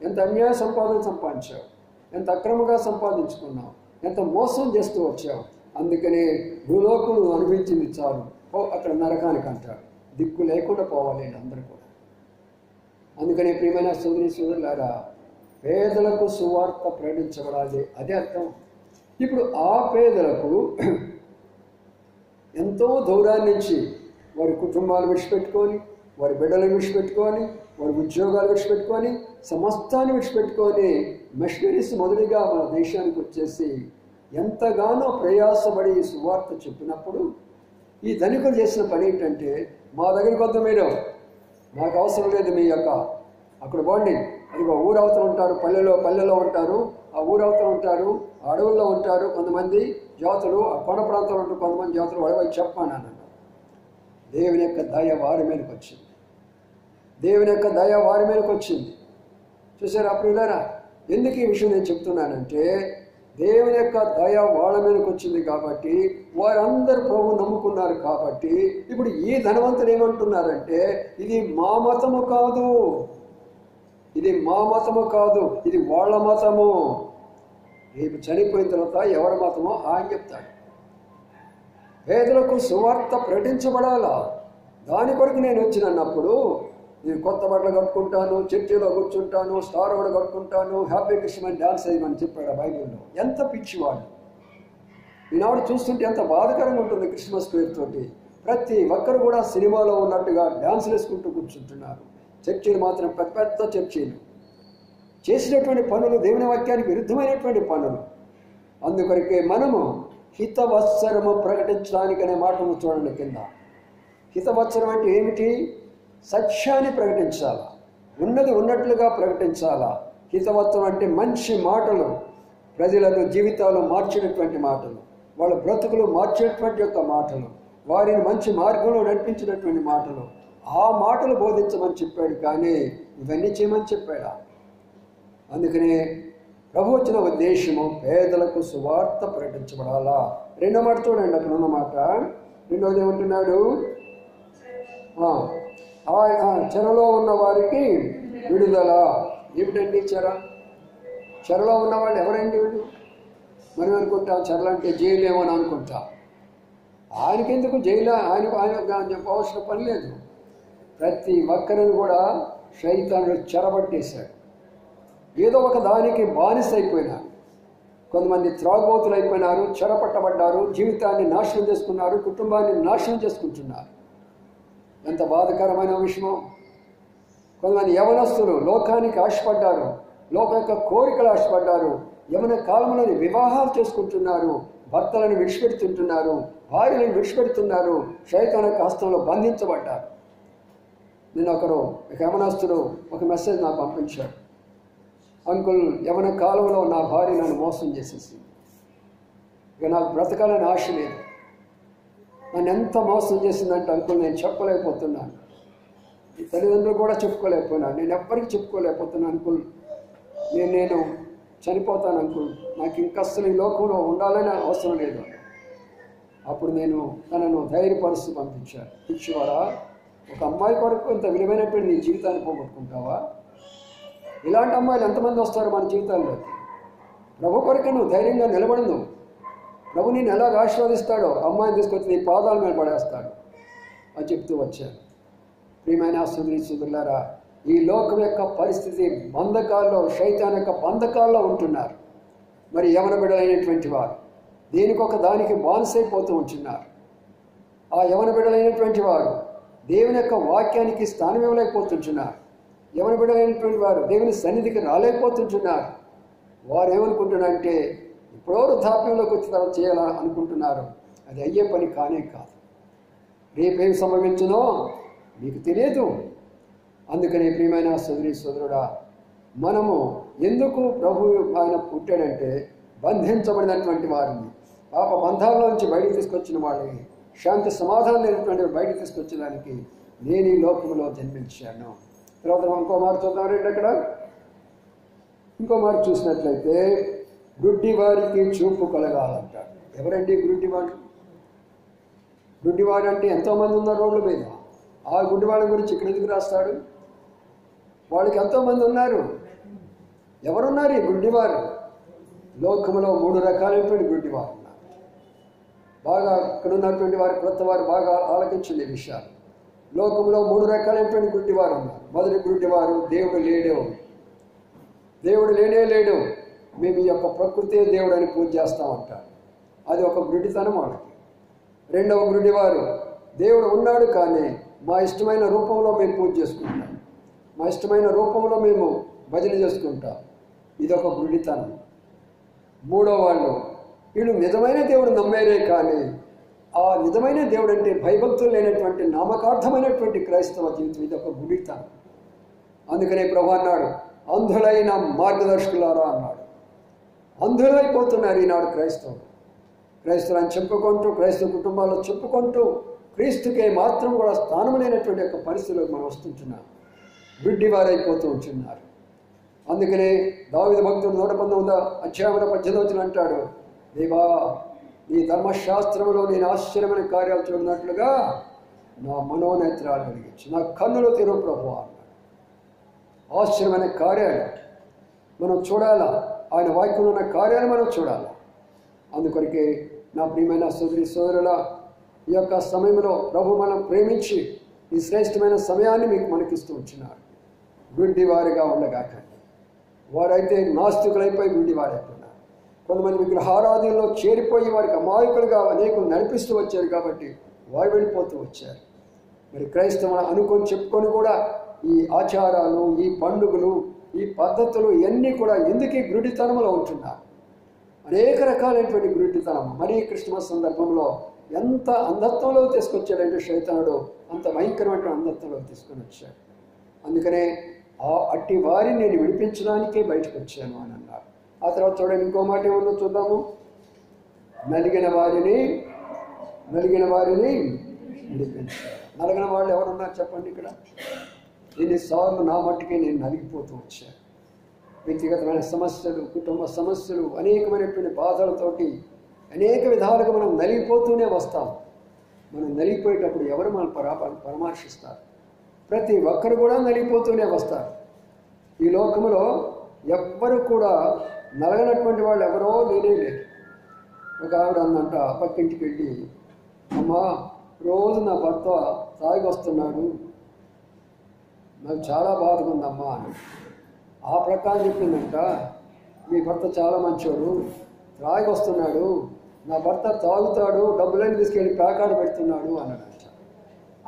[SPEAKER 1] ఎంత అన్యాయ సంపాదించావు, ఎంత అక్రమంగా సంపాదించుకున్నావు, ఎంత మోసం చేస్తూ వచ్చావు. అందుకనే భూలోకం నువ్వు అనిపించింది చాలు, అక్కడ నరకానికి అంటారు. దిక్కు లేకుండా పోవాలి అందరూ కూడా. అందుకని ప్రియమైన సోదరులారా, పేదలకు సువార్త ప్రకటించబడాలి, అదే అర్థం. ఇప్పుడు ఆ పేదలకు ఎంతో దూరాన్ని నుంచి వారి కుటుంబాలు విడిచిపెట్టుకొని, వారి బిడ్డలను విడిచిపెట్టుకొని, వారి ఉద్యోగాలు విడిచిపెట్టుకొని, సమస్తాన్ని విడిచిపెట్టుకొని మిషనరీస్ మొదటిగా మన దేశానికి వచ్చేసి ఎంతగానో ప్రయాసపడి ఈ సువార్త చెప్పినప్పుడు ఈ ధనికులు చేసిన పని ఏంటంటే, మా దగ్గరికి వద్ద మీరు, మాకు అవసరం లేదు మీ యొక్క అక్కడ పోండి, అదిగో ఊరవతలు ఉంటారు, పల్లెలో ఉంటారు, ఆ ఊరవతలు ఉంటారు, అడవుల్లో ఉంటారు కొంతమంది జాతులు, ఆ కొండ ప్రాంతంలో ఉంటారు కొంతమంది జాతులు, అడవి చెప్పాను అన్నాను. దేవుని యొక్క దయ వారి మీదకి వచ్చింది, దేవుని యొక్క దయ వారి మీదకి వచ్చింది. చూసారా ప్రియులారా, ఎందుకు ఈ విషయం నేను చెప్తున్నానంటే, దేవుని యొక్క దయ వాళ్ళ మీదకి వచ్చింది కాబట్టి వారందరూ ప్రభు నమ్ముకున్నారు కాబట్టి ఇప్పుడు ఈ ధనవంతులు ఏమంటున్నారంటే ఇది మా మతము కాదు, ఇది మా మతము కాదు, ఇది వాళ్ళ మతము. రేపు చనిపోయిన తర్వాత ఎవరి మతమో ఆయన చెప్తాడు. పేదలకు సువార్త ప్రకటించబడాలా, దాని కొరకు నేను వచ్చినప్పుడు నేను కొత్త బట్టలు కట్టుకుంటాను, చర్చిలో కూర్చుంటాను, స్టార్ కూడా కట్టుకుంటాను, హ్యాపీ క్రిస్మస్ డ్యాన్స్ వేయమని చెప్పాడు బైబిల్లో. ఎంత పిచ్చివాడు! ఈనాడు చూస్తుంటే ఎంత బాధకరంగా ఉంటుంది. క్రిస్మస్ పేరుతోటి ప్రతి ఒక్కరు కూడా సినిమాలో ఉన్నట్టుగా డ్యాన్సులు వేసుకుంటూ కూర్చుంటున్నారు. చర్చీలు మాత్రం పెద్ద పెద్ద చర్చీలు చేసినటువంటి పనులు దేవుని వాక్యానికి విరుద్ధమైనటువంటి పనులు. అందుకొరకే మనము హితవత్సరము ప్రకటించడానికనే మాటను చూడండి కింద. హితవత్సరం అంటే ఏమిటి? సత్యాన్ని ప్రకటించాలా, ఉన్నది ఉన్నట్లుగా ప్రకటించాలా. హితవత్సరం అంటే మంచి మాటలు, ప్రజలను జీవితాలు మార్చినటువంటి మాటలు, వాళ్ళ బ్రతుకులు మార్చేటువంటి యొక్క మాటలు, వారిని మంచి మార్గంలో నడిపించినటువంటి మాటలు. ఆ మాటలు బోధించమని చెప్పాడు, కానీ ఇవన్నీ చేయమని చెప్పాడా? అందుకనే ప్రభు వచ్చిన ఉద్దేశము పేదలకు సువార్త ప్రకటించబడాలా. రెండో మాట చూడండి, అక్కడ ఉన్న మాట. రెండోది ఏమంటున్నాడు? చెరలో ఉన్న వారికి విడుదల. ఏమిటండి చెర? చెరలో ఉన్న వాళ్ళు ఎవరండి వీళ్ళు? మనం అనుకుంటాం చెరలు అంటే జైలు ఏమో అని అనుకుంటాం. ఆయనకెందుకు జైలు? ఆయన చెప్పవలసిన పని లేదు. ప్రతి ఒక్కరిని కూడా శైతానుడు చెరబట్టేశాడు. ఏదో ఒక దానికి బానిస అయిపోయినారు. కొంతమంది త్రాగుబోతులు అయిపోయినారు, చెరపట్టబడ్డారు, జీవితాన్ని నాశనం చేసుకున్నారు, కుటుంబాన్ని నాశనం చేసుకుంటున్నారు. ఎంత బాధకరమైన విషయం! కొంతమంది యవనస్తులు లోకానికి ఆశపడ్డారు, లోక యొక్క కోరికలు ఆశపడ్డారు, యవన కాలంలోని వివాహాలు చేసుకుంటున్నారు, భర్తలను విడిచిపెడుతుంటున్నారు, భార్యలను విడిచిపెడుతున్నారు, శైతాను యొక్క హస్తంలో బంధించబడ్డారు. నిన్న ఒక యవనస్తుడు ఒక మెసేజ్ నాకు పంపించాడు. అంకుల్, యవన కాలంలో నా భార్య నన్ను మోసం చేసేసింది, ఇక నాకు బ్రతకాలని ఆశ లేదు. నన్ను ఎంత మోసం చేసిందంటే అంకుల్ నేను చెప్పలేకపోతున్నాను, ఈ తల్లిదండ్రులు కూడా చెప్పుకోలేకపోయినాను, నేను ఎవ్వరికి చెప్పుకోలేకపోతున్నాను అంకుల్, నేను చనిపోతాను అంకుల్, నాకు ఇంకస్సలు ఈ లోకంలో ఉండాలని అవసరం లేదు. అప్పుడు నేను తనను ధైర్యపరుస్తూ పంపించాను. పిచ్చివాడా, ఒక అమ్మాయి కొరకు ఇంత విలువైనటువంటి నీ జీవితాన్ని పోగొట్టుకుంటావా? ఇలాంటి అమ్మాయిలు ఎంతమంది వస్తారు మన జీవితాల్లోకి? ప్రభు కొరకు నువ్వు ధైర్యంగా నిలబడను, ప్రభు నేను ఎలాగ ఆశీర్వదిస్తాడో అమ్మాయిని తీసుకొచ్చి నీ పాదాల మీద పడేస్తాడు అని చెప్తూ వచ్చాను. ప్రియమైన సోదరులారా, ఈ లోకం యొక్క పరిస్థితి బంధకాల్లో, శైతాన్ యొక్క బంధకాల్లో ఉంటున్నారు. మరి యవన బిడ్డలైనటువంటి వారు దేనికొక దానికి బానిసైపోతూ ఉంటున్నారు. ఆ యవన బిడ్డలైనటువంటి వారు దేవుని యొక్క వాక్యానికి స్థానం ఇవ్వలేకపోతుంటున్నారు. యవన బిడ్డలైనటువంటి వారు దేవుని సన్నిధికి రాలేకపోతుంటున్నారు. వారు ఏమనుకుంటున్నారంటే ఎప్పుడో వృద్ధాప్యంలోకి వచ్చిన తర్వాత చేయాలా అనుకుంటున్నారు. అది అయ్యే పని కానే కాదు. రేపేం సంభవించునో మీకు తెలియదు. అందుకని ప్రియమైన సోదరుడా, మనము ఎందుకు ప్రభు ఆయన పుట్టాడంటే బంధించబడినటువంటి వారిని, పాప బంధాల్లో నుంచి బయటకు తీసుకొచ్చిన వాళ్ళని, శాంతి సమాధానం లేనటువంటి బయటకు తీసుకొచ్చడానికి నేను ఈ లోకంలో జన్మించాను. తర్వాత ఇంకో మాట చూద్దాం రండి. అక్కడ ఇంకో మాట చూసినట్లయితే గుడ్డి వారికి చూపు కలగాలంటాడు. ఎవరండి గుడ్డివాడు? గుడ్డివాడు అంటే ఎంతోమంది ఉన్నారు రోడ్ల మీద. ఆ గుడ్డివాడి గురించి ఇక్కడ ఎందుకు రాస్తాడు? వాళ్ళకి ఎంతోమంది ఉన్నారు. ఎవరున్నారు ఈ గుడ్డివారు? లోకంలో 3 రకాలైనటువంటి గుడ్డివారు ఉన్నారు. బాగా ఇక్కడ ఉన్నటువంటి వారు, కొత్త వారు బాగా ఆలకించింది ఈ విషయాలు. లోకంలో 3 రకాలైనటువంటి గుడ్డివారు ఉన్నారు. మొదటి గుడ్డివారు దేవుడు లేడు, దేవుడు లేనే లేడు, మేము ఈ యొక్క ప్రకృతి దేవుడు అని పూజ చేస్తామంటారు. అది ఒక గుడ్డితనం వాళ్ళకి. రెండవ గుడ్డివారు దేవుడు ఉన్నాడు కానీ మా ఇష్టమైన రూపంలో మేము పూజ చేసుకుంటాం, మా ఇష్టమైన రూపంలో మేము భజన చేసుకుంటాం. ఇదొక గుడ్డితనం. మూడో వాళ్ళు వీళ్ళు నిజమైన దేవుడు నమ్మేరే కానీ ఆ నిజమైన దేవుడు అంటే భయభక్తులు లేనటువంటి నామకార్థమైనటువంటి క్రైస్తవ జీవితం. ఇదొక గుడ్డితనం. అందుకనే ప్రభు అన్నాడు, అంధులైన మార్గదర్శకులారా అన్నాడు. అంధులైపోతున్నారు ఈనాడు క్రైస్తవులు. క్రైస్తవులను చెప్పుకుంటూ, క్రైస్తవ కుటుంబాల్లో చెప్పుకుంటూ క్రీస్తుకే మాత్రం కూడా స్థానం లేనటువంటి యొక్క పరిస్థితులకు మనం వస్తుంటున్నాం. గుడ్డివారైపోతూ ఉంటున్నారు. అందుకనే దావీదు భక్తుడు 119వ అధ్యాయంలో 18 అంటాడు, దేవా నీ ధర్మశాస్త్రంలో నేను ఆశ్చర్యమైన కార్యాలు చూడనట్లుగా నా మనోనేత్రాలు వెలిగించు, నా కన్నులు తెరువు ప్రభువా అన్నాడు. ఆశ్చర్యమైన కార్యాలు మనం చూడాలా, ఆయన వాక్యంలో ఉన్న కార్యాలు మనం చూడాలి. అందుకొరకే నా ప్రియమైన సోదరి సోదరుల, ఈ యొక్క సమయంలో ప్రభు మనం ప్రేమించి ఈ శ్రేష్టమైన సమయాన్ని మీకు మనకిస్తూ ఉంటున్నారు. గుడ్డి వారిగా ఉండగాకండి. వారైతే నాస్తికులైపోయి గుడ్డి వారైపోయినారు. కొంతమంది విగ్రహారాధనలో చేరిపోయి వారికి అమాయకులుగా అనేకులు నడిపిస్తూ వచ్చారు కాబట్టి వారు వెళ్ళిపోతూ వచ్చారు. మరి క్రైస్తవులు అనుకొని చెప్పుకొని కూడా ఈ ఆచారాలు, ఈ పండుగలు, ఈ పద్ధతులు ఇవన్నీ కూడా ఎందుకు ఈ గుడ్డితనంలో ఉంటున్నారు? అనేక రకాలైనటువంటి గుడ్డితనం. మరీ క్రిస్మస్ సందర్భంలో ఎంత అంధత్వంలో తీసుకొచ్చాడంటే శైతానుడు, అంత భయంకరమైన అంధత్వంలో తీసుకొని వచ్చాడు. అందుకనే అట్టి వారిని నేను విడిపించడానికే బయటకు వచ్చాను అని అన్నారు. ఆ తర్వాత చూడండి, ఇంకో మాట ఏమన్నా చూద్దాము. నలిగిన వారిని విడిపించారు. నలిగిన వాళ్ళు ఎవరున్నారు చెప్పండి. ఇక్కడ ఎన్నిసార్లు నా మట్టుకే నేను నలిగిపోతూ వచ్చాను. వ్యక్తిగతమైన సమస్యలు, కుటుంబ సమస్యలు, అనేకమైనటువంటి బాధలతోటి అనేక విధాలుగా మనం నలిగిపోతూనే వస్తాం. మనం నలిగిపోయేటప్పుడు ఎవరు మనం పరామర్శిస్తారు? ప్రతి ఒక్కరు కూడా నలిగిపోతూనే వస్తారు. ఈ లోకంలో ఎవ్వరు కూడా నలగనటువంటి వాళ్ళు ఎవరో లేనే లేదు. ఒక ఆవిడ అందంట పక్కింటికి వెళ్ళి, అమ్మా రోజు నా భర్త తాగి వస్తున్నాడు, నాకు చాలా బాధగా ఉందమ్మా అని. ఆ ప్రకారం చెప్పిందంట, మీ భర్త చాలా మంచోడు, తాగి వస్తున్నాడు, నా భర్త తాగుతాడు, డబ్బులన్నీ తీసుకెళ్ళి ప్యాకాడు పెడుతున్నాడు అన్నాడంట.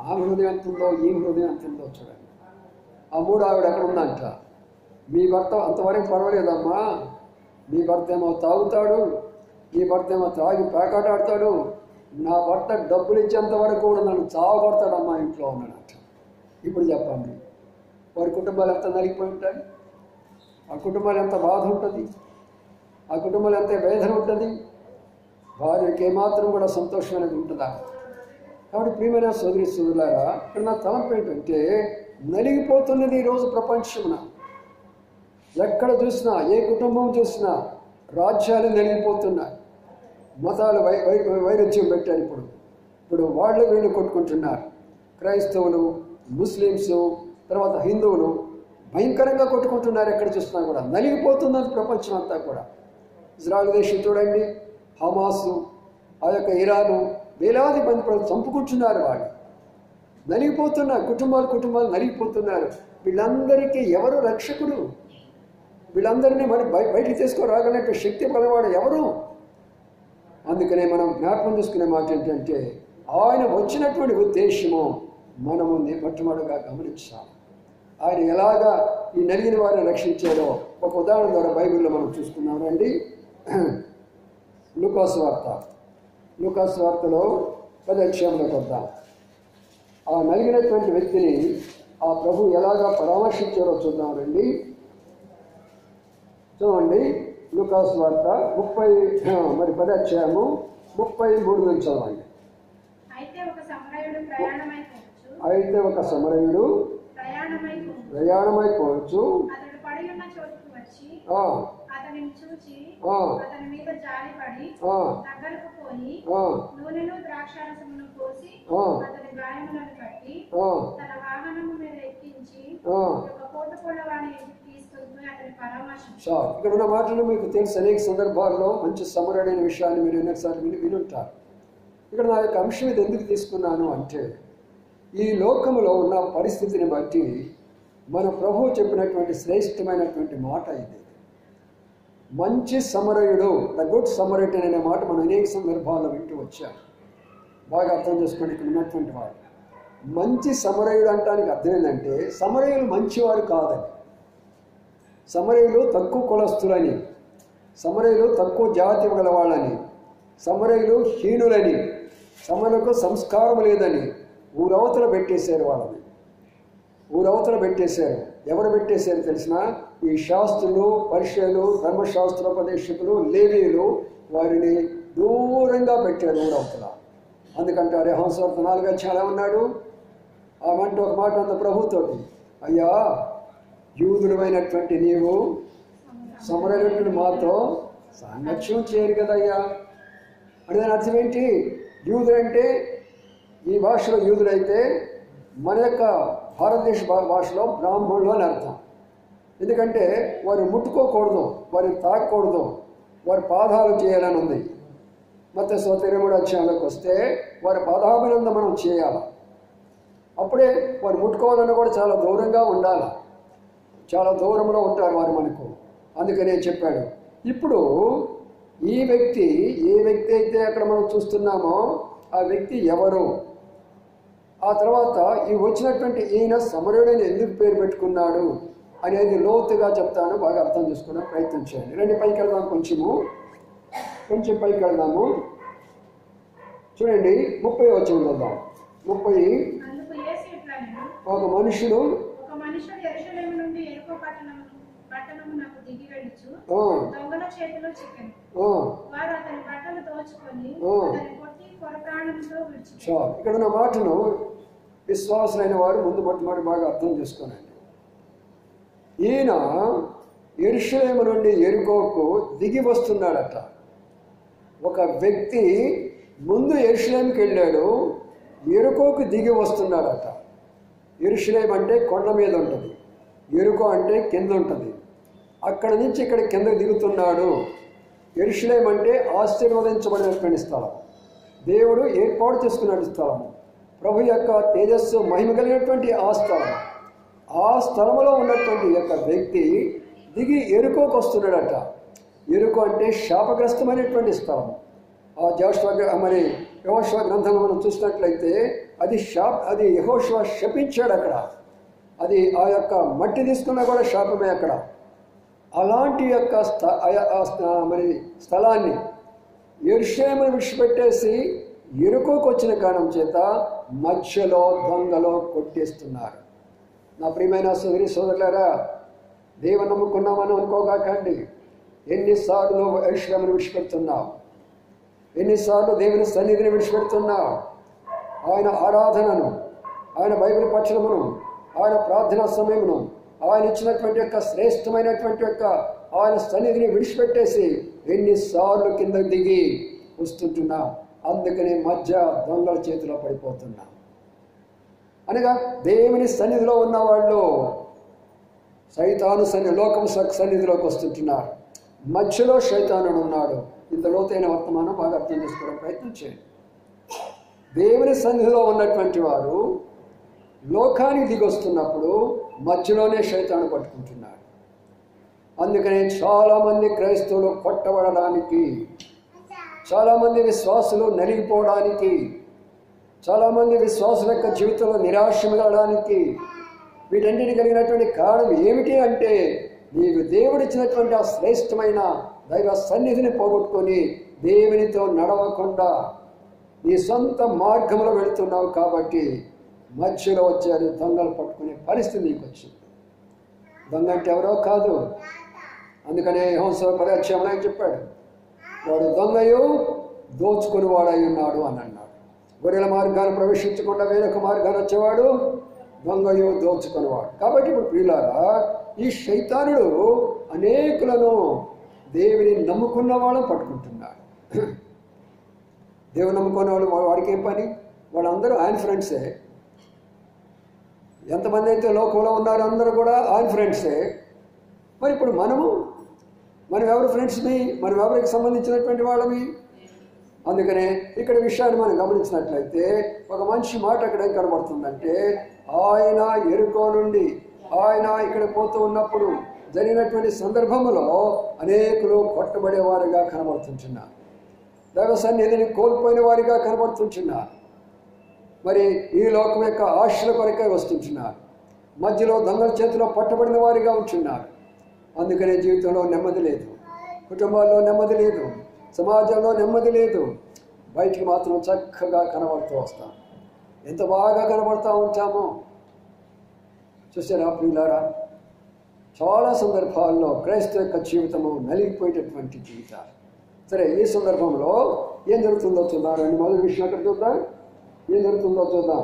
[SPEAKER 1] ఆమె హృదయం ఎంత ఉందో, ఈ హృదయం ఎంత ఉందో చూడండి. ఆ మూడు ఆవిడ ఎక్కడ ఉందంట, మీ భర్త అంతవరకు పర్వాలేదమ్మా, మీ భర్త ఏమో తాగుతాడు, మీ భర్త ఏమో తాగి ప్యాకాట ఆడతాడు, నా భర్త డబ్బులు ఇచ్చేంత వరకు కూడా నన్ను చావగొడతాడమ్మా ఇంట్లో ఉన్నాడంట. ఇప్పుడు చెప్పండి, వారి కుటుంబాలు ఎంత నలిగిపోయి ఉంటాయి? ఆ కుటుంబాలు ఎంత బాధ ఉంటుంది? ఆ కుటుంబాలు ఎంత వేదన ఉంటుంది? వారికి ఏమాత్రం కూడా సంతోషం అనేది ఉంటుందా? కాబట్టి ప్రియమైన సోదరి సోదరులారా, ఇక్కడ నా తలంపు ఏంటంటే, నలిగిపోతున్నది ఈరోజు ప్రపంచమున. ఎక్కడ చూసినా, ఏ కుటుంబం చూసినా రాజ్యాలు నలిగిపోతున్నాయి. మతాలు వైరుధ్యం పెట్టారు. ఇప్పుడు వాళ్ళు వీళ్ళు కొట్టుకుంటున్నారు. క్రైస్తవులు, ముస్లిమ్స్, తర్వాత హిందువులు భయంకరంగా కొట్టుకుంటున్నారు. ఎక్కడ చూసినా కూడా నలిగిపోతున్నది ప్రపంచం అంతా కూడా. ఇజ్రాయెల్ దేశం చూడండి, హమాసు, ఆ యొక్క ఇరాను, వేలాది మంది ప్రజలు చంపుకుంటున్నారు. వాళ్ళు నలిగిపోతున్నారు. కుటుంబాలు నలిగిపోతున్నారు. వీళ్ళందరికీ ఎవరు రక్షకుడు? వీళ్ళందరినీ మరి బయటికి తీసుకురాగలంటే శక్తి బలవాడు ఎవరు? అందుకనే మనం జ్ఞాపకం చేసుకునే మాట ఏంటంటే, ఆయన వచ్చినటువంటి ఉద్దేశము మనము మొట్టమొదటిగా గమనించాలి. ఆయన ఎలాగా ఈ నలిగిన వారిని రక్షించారో ఒక ఉదాహరణ ద్వారా బైబిల్లో మనం చూసుకున్నాం. రండి, లూకాసు వార్తలో 10వ అధ్యాయంలోకి వద్దాం. ఆ నలిగినటువంటి వ్యక్తిని ఆ ప్రభు ఎలాగా పరామర్శించారో చూద్దాం. రండి, చూడండి. లూకాసు వార్త 10వ అధ్యాయము 33 నుంచి చదవండి.
[SPEAKER 2] అయితే ఒక సమరయుడు
[SPEAKER 1] ప్రయాణమై పోవచ్చు.
[SPEAKER 2] అతడు పడి ఉన్న చోటుకు వచ్చి అతనిని చూచి అతని మీద జాలిపడి దగ్గరకు పోయి నూనెను ద్రాక్షారసమును పోసి అతని గాయములను కట్టి తన వాహనము మీద ఎక్కించి ఒక కోటకొల్ల వాని తీసుకొని అతని పరామర్శించారు.
[SPEAKER 1] ఇక్కడ ఉన్న మాటలు మీకు తెలుసు. అనేక సందర్భాల్లో మంచి సమరడైన విషయాన్ని మీరు ఎన్నోసార్లు వినుంటారు. ఇక్కడ నా యొక్క అంశం ఇది ఎందుకు తీసుకున్నాను అంటే, ఈ లోకంలో ఉన్న పరిస్థితిని బట్టి మన ప్రభువు చెప్పినటువంటి శ్రేష్టమైనటువంటి మాట ఇది. మంచి సమరయుడు, ద గుడ్ సమరైటన్ అనే మాట మనం అనేక సందర్భాల్లో వింటూ వచ్చాం. బాగా అర్థం చేసుకోండి. ఇక్కడ ఉన్నటువంటి వాడు మంచి సమరయుడు అంటానికి అర్థం ఏంటంటే, సమరయులు మంచివారు కాదని, సమరయులు తక్కువ కులస్తులని, సమరయులు తక్కువ జాతి గలవాళ్ళని, సమరయులు హీనులని, సమరులకు సంస్కారం లేదని ఊరవతల పెట్టేశారు. వాళ్ళని ఊరవతల పెట్టేశారు. ఎవరు పెట్టేశారు తెలిసిన? ఈ శాస్త్రులు, పరిచయులు, ధర్మశాస్త్రోపదేశకులు, లేవీయులు వారిని దూరంగా పెట్టారు ఊరవతల. అందుకంటారు యోహాను సువార్త 4వ అధ్యాయంలో ఉన్నాడు. ఆమె అంటే ఒక మాట అంత ప్రభుతోటి, అయ్యా యూదుడమైనటువంటి నీవు సమరైనటువంటి మాతో సాంగత్యం చేయరు కదయ్యా అంటే దాని అర్థం ఏంటి? యూదుడంటే ఈ భాషలో యూదుడైతే మన యొక్క భారతదేశ భాషలో బ్రాహ్మణులు అని అర్థం. ఎందుకంటే వారు ముట్టుకోకూడదు, వారిని తాకూడదు, వారి పాదాలు చేయాలని ఉంది. మత్తయి 23 వస్తే వారి పాదాభినందన మనం చేయాలి. అప్పుడే వారు ముట్టుకోవాలన్నా కూడా చాలా దూరంగా ఉండాలి. చాలా దూరంలో ఉంటారు వారు మనకు. అందుకనే చెప్పాడు. ఇప్పుడు ఈ వ్యక్తి ఏ వ్యక్తి అయితే అక్కడ మనం చూస్తున్నామో ఆ వ్యక్తి ఎవరు, ఆ తర్వాత ఈ వచ్చినటువంటి ఈయన సమరయుడని ఎందుకు పేరు పెట్టుకున్నాడు అనేది లోతుగా చెప్తాను. బాగా అర్థం చేసుకునే ప్రయత్నం చేయండి. రండి పైకి వెళ్దాం, కొంచెం పైకి వెళ్దాము. చూడండి 30 వచనం చూద్దాం. 30 ఒక మనుషుడు
[SPEAKER 2] యెరూషలేము నుండి యెరికో పట్టణమునకు దిగి వెళ్ళుచు దొంగల చేతిలో చిక్కెను. వారు అతని బట్టలు దోచుకొని అతని కొట్టి కొరప్రాణంతో విడిచిపెట్టారు.
[SPEAKER 1] ఇక్కడ ఉన్న మాటను విశ్వాసులైన వారు ముందు మొట్టమొదటి బాగా అర్థం చేసుకోనండి. ఈయన యెరూషలేము నుండి యెరికోకు దిగి వస్తున్నాడట. ఒక వ్యక్తి ముందు యెరూషలేముకి వెళ్ళాడు, యెరికోకు దిగి వస్తున్నాడట. యెరూషలేము అంటే కొండ మీద ఉంటుంది, యెరికో అంటే కింద ఉంటుంది. అక్కడి నుంచి ఇక్కడ కింద దిగుతున్నాడు. యెరూషలేము అంటే ఆశీర్వదించబడినటువంటి స్థలం, దేవుడు ఏర్పాటు చేసుకున్న స్థలం, ప్రభు యొక్క తేజస్సు మహిమ కలిగినటువంటి ఆ స్థలం. ఆ స్థలంలో ఉన్నటువంటి యొక్క వ్యక్తి దిగి యెరికోకు వస్తున్నాడట. యెరికో అంటే శాపగ్రస్తమైనటువంటి స్థలం. ఆ యెహోషువ గ్రంథంలో మనం చూసినట్లయితే అది యెహోషువ శపించాడు అక్కడ. అది ఆ యొక్క మట్టి తీసుకున్నా కూడా శాపమే అక్కడ. అలాంటి యొక్క స్థలాన్ని యెరూషలేమును విడిచిపెట్టేసి యెరికోకు వచ్చిన కారణం చేత మధ్యలో దొంగలో కొట్టేస్తున్నారు. నా ప్రియమైన సోదరులారా, దేవుని నమ్ముకున్నామని అనుకోగాకండి. ఎన్నిసార్లు నువ్వు యెరూషలేమును విడిచిపెడుతున్నావు, ఎన్నిసార్లు దేవుని సన్నిధిని విడిచిపెడుతున్నావు. ఆయన ఆరాధనను, ఆయన బైబిల్ పఠనమును, ఆయన ప్రార్థనా సమయమును, ఆయన ఇచ్చినటువంటి యొక్క శ్రేష్టమైనటువంటి యొక్క ఆయన సన్నిధిని విడిచిపెట్టేసి ఎన్నిసార్లు కింద దిగి వస్తుంటున్నా. అందుకని మధ్య దొంగల చేతిలో పడిపోతున్నా. అనగా దేవుని సన్నిధిలో ఉన్నవాళ్ళు సైతాను లోకము సన్నిధిలోకి వస్తుంటున్నారు. మధ్యలో శైతానుడు ఉన్నాడు. ఇంత లోతైన వర్తమానం బాగా అర్థం చేసుకోవడం ప్రయత్నం చేయండి. దేవుని సన్నిధిలో ఉన్నటువంటి వారు లోకానికి దిగొస్తున్నప్పుడు మధ్యలోనే శైతాను పట్టుకుంటున్నాడు. అందుకనే చాలామంది క్రైస్తవులు కొట్టబడడానికి, చాలామంది విశ్వాసులు నలిగిపోవడానికి, చాలామంది విశ్వాసుల యొక్క జీవితంలో నిరాశ మిగలడానికి వీటన్నిటి కలిగినటువంటి కారణం ఏమిటి అంటే నీవు దేవుడిచ్చినటువంటి ఆ శ్రేష్టమైన దైవ సన్నిధిని పోగొట్టుకొని దేవునితో నడవకుండా నీ సొంత మార్గంలో వెళుతున్నావు. కాబట్టి మధ్యలో వచ్చారు దొంగలు పట్టుకునే పరిస్థితి నీకు వచ్చింది. దొంగ అంటే ఎవరో కాదు. అందుకనే యెహోషువ 10 చెప్పాడు, వాడు దొంగయు దోచుకుని వాడై ఉన్నాడు అని అన్నాడు. గొర్రెల మార్గాన్ని ప్రవేశించకుండా వేరొక మార్గాన్ని వచ్చేవాడు దొంగయు దోచుకునేవాడు. కాబట్టి ఇప్పుడు ప్రియులారా, ఈ శైతానుడు అనేకులను దేవుని నమ్ముకున్న వాళ్ళని పట్టుకుంటున్నాడు. దేవుని నమ్ముకున్న వాళ్ళు వాడికి ఏం పని? వాళ్ళందరూ ఆయన ఫ్రెండ్సే. ఎంతమంది అయితే లోకంలో ఉన్నారో అందరూ కూడా ఆయన ఫ్రెండ్సే. మరి ఇప్పుడు మనం ఎవరు ఫ్రెండ్స్ని, మనం ఎవరికి సంబంధించినటువంటి వాళ్ళమి? అందుకనే ఇక్కడ విషయాన్ని మనం గమనించినట్లయితే ఒక మంచి మాట అక్కడ ఏం కనబడుతుందంటే, ఆయన యెరికో నుండి ఆయన ఇక్కడ పోతూ ఉన్నప్పుడు జరిగినటువంటి సందర్భంలో అనేకులు కొట్టబడేవారుగా కనబడుతుంటున్నారు. దైవ సన్నిధిని కోల్పోయిన వారిగా కనబడుతుంటున్నారు. మరి ఈ లోకం యొక్క ఆశల కొరకై వస్తుంటున్నారు. మధ్యలో దొంగల చేతిలో పట్టబడిన వారిగా ఉంటున్నారు. అందుకనే జీవితంలో నెమ్మది లేదు, కుటుంబాల్లో నెమ్మది లేదు, సమాజంలో నెమ్మది లేదు. బయటికి మాత్రం చక్కగా కనబడుతూ వస్తాం. ఎంత బాగా కనబడుతూ ఉంటామో చూసారా ప్రియులారా? చాలా సందర్భాల్లో క్రైస్తవ యొక్క జీవితము నలిగిపోయేటటువంటి జీవితాలు. సరే, ఈ సందర్భంలో ఏం జరుగుతుందో చూద్దాం. రెండు మొదటి విషయం అక్కడ చూద్దాం. ఏం జరుగుతుందో చూద్దాం.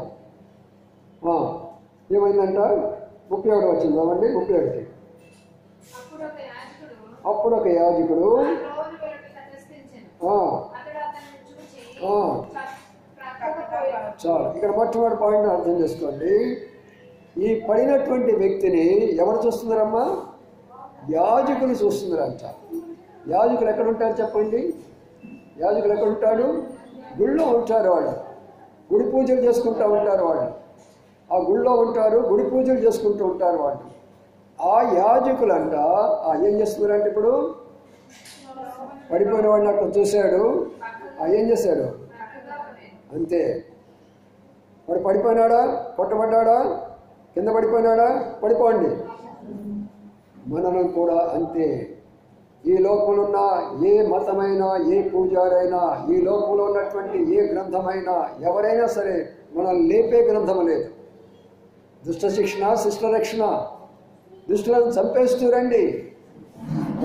[SPEAKER 1] ఏమైందంట? 31 వచ్చింది అవ్వండి. 31. అప్పుడు ఒక యాజకుడు చాలు. ఇక్కడ మొట్టమొదటి పాయింట్ అర్థం చేసుకోండి. ఈ పడినటువంటి వ్యక్తిని ఎవరు చూస్తున్నారమ్మా? యాజకులు చూస్తున్నారంట. యాజకులు ఎక్కడ ఉంటారు చెప్పండి? యాజకులు ఎక్కడ ఉంటాడు? గుళ్ళో ఉంటారు. వాళ్ళు గుడి పూజలు చేసుకుంటూ ఉంటారు. వాళ్ళు ఆ గుళ్ళో ఉంటారు, గుడి పూజలు చేసుకుంటూ ఉంటారు. వాళ్ళు ఆ యాజకులంట ఏం చేస్తున్నారంటే ఇప్పుడు పడిపోయిన వాడిని అట్లా చూశాడు. ఏం చేశాడు? అంతే. వాడు పడిపోయినాడా? కొట్టబడ్డాడా? కింద పడిపోయినాడా? పడిపోండి. మనను కూడా అంతే. ఈ లోకంలో ఉన్న ఏ మతమైనా, ఏ పూజారైనా, ఈ లోకంలో ఉన్నటువంటి ఏ గ్రంథమైనా, ఎవరైనా సరే మనల్ని లేపే గ్రంథం లేదు. దుష్ట శిక్షణ, శిష్ట రక్షణ. దుష్టులను చంపేస్తూ రండి.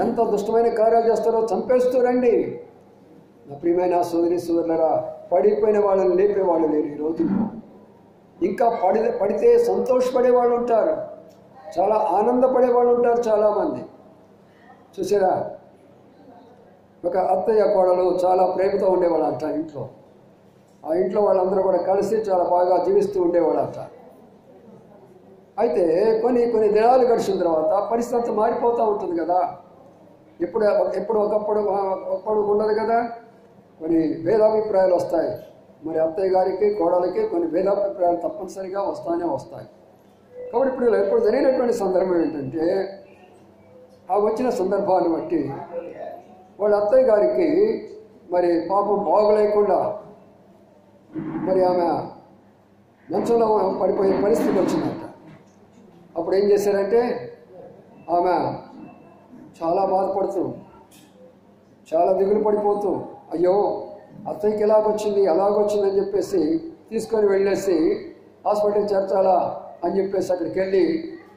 [SPEAKER 1] ఎంత దుష్టమైన కార్యాలు చేస్తారో చంపేస్తూ రండి. నా ప్రియమైన సోదరి సోదరులరా, పడిపోయిన వాళ్ళని లేపేవాళ్ళు లేరు ఈ రోజుల్లో. ఇంకా పడితే సంతోషపడే వాళ్ళు ఉంటారు, చాలా ఆనందపడే వాళ్ళు ఉంటారు చాలామంది. చూసారా? ఒక అత్తయ్య కోడలు చాలా ప్రేమతో ఉండేవాళ్ళంట ఇంట్లో. ఆ ఇంట్లో వాళ్ళందరూ కూడా కలిసి చాలా బాగా జీవిస్తూ ఉండేవాళ్ళంట. అయితే కొన్ని దినాలు గడిచిన తర్వాత పరిస్థితి మారిపోతూ ఉంటుంది కదా. ఒకప్పుడు ఉండదు కదా. కొన్ని భేదాభిప్రాయాలు వస్తాయి. మరి అత్తయ్య గారికి కోడలికి కొన్ని భేదాభిప్రాయాలు తప్పనిసరిగా వస్తాయి. కాబట్టి ఇప్పుడు జరిగినటువంటి సందర్భం ఏంటంటే, ఆ వచ్చిన సందర్భాన్ని బట్టి వాళ్ళ అత్తయ్య గారికి మరి పాపం బాగోలేకుండా మరి ఆమె మంచంలో పడిపోయే పరిస్థితి వచ్చిందంట. అప్పుడు ఏం చేశారంటే, ఆమె చాలా బాధపడుతూ, చాలా దిగులు పడిపోతూ, అయ్యో అత్తయ్యకి ఎలాగొచ్చింది అలాగొచ్చిందని చెప్పేసి తీసుకొని వెళ్ళేసి హాస్పిటల్కి చేర్చాలా అని చెప్పేసి అక్కడికి వెళ్ళి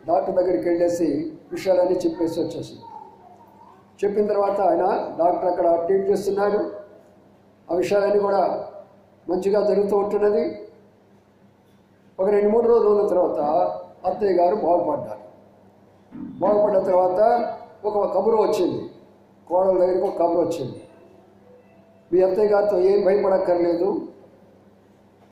[SPEAKER 1] డాక్టర్ దగ్గరికి వెళ్ళేసి విషయాలన్నీ చెప్పేసి వచ్చేసింది. చెప్పిన తర్వాత ఆయన డాక్టర్ అక్కడ ట్రీట్ చేస్తున్నాడు. ఆ విషయాలన్నీ కూడా మంచిగా జరుగుతూ ఉంటున్నది. ఒక 2-3 రోజులు ఉన్న తర్వాత అత్తయ్య గారు బాగుపడ్డారు. బాగుపడ్డ తర్వాత ఒక కబురు వచ్చింది. కోడల దగ్గరికి ఒక కబురు వచ్చింది. మీ అత్తయ్య గారితో ఏం భయపడక్కర్లేదు,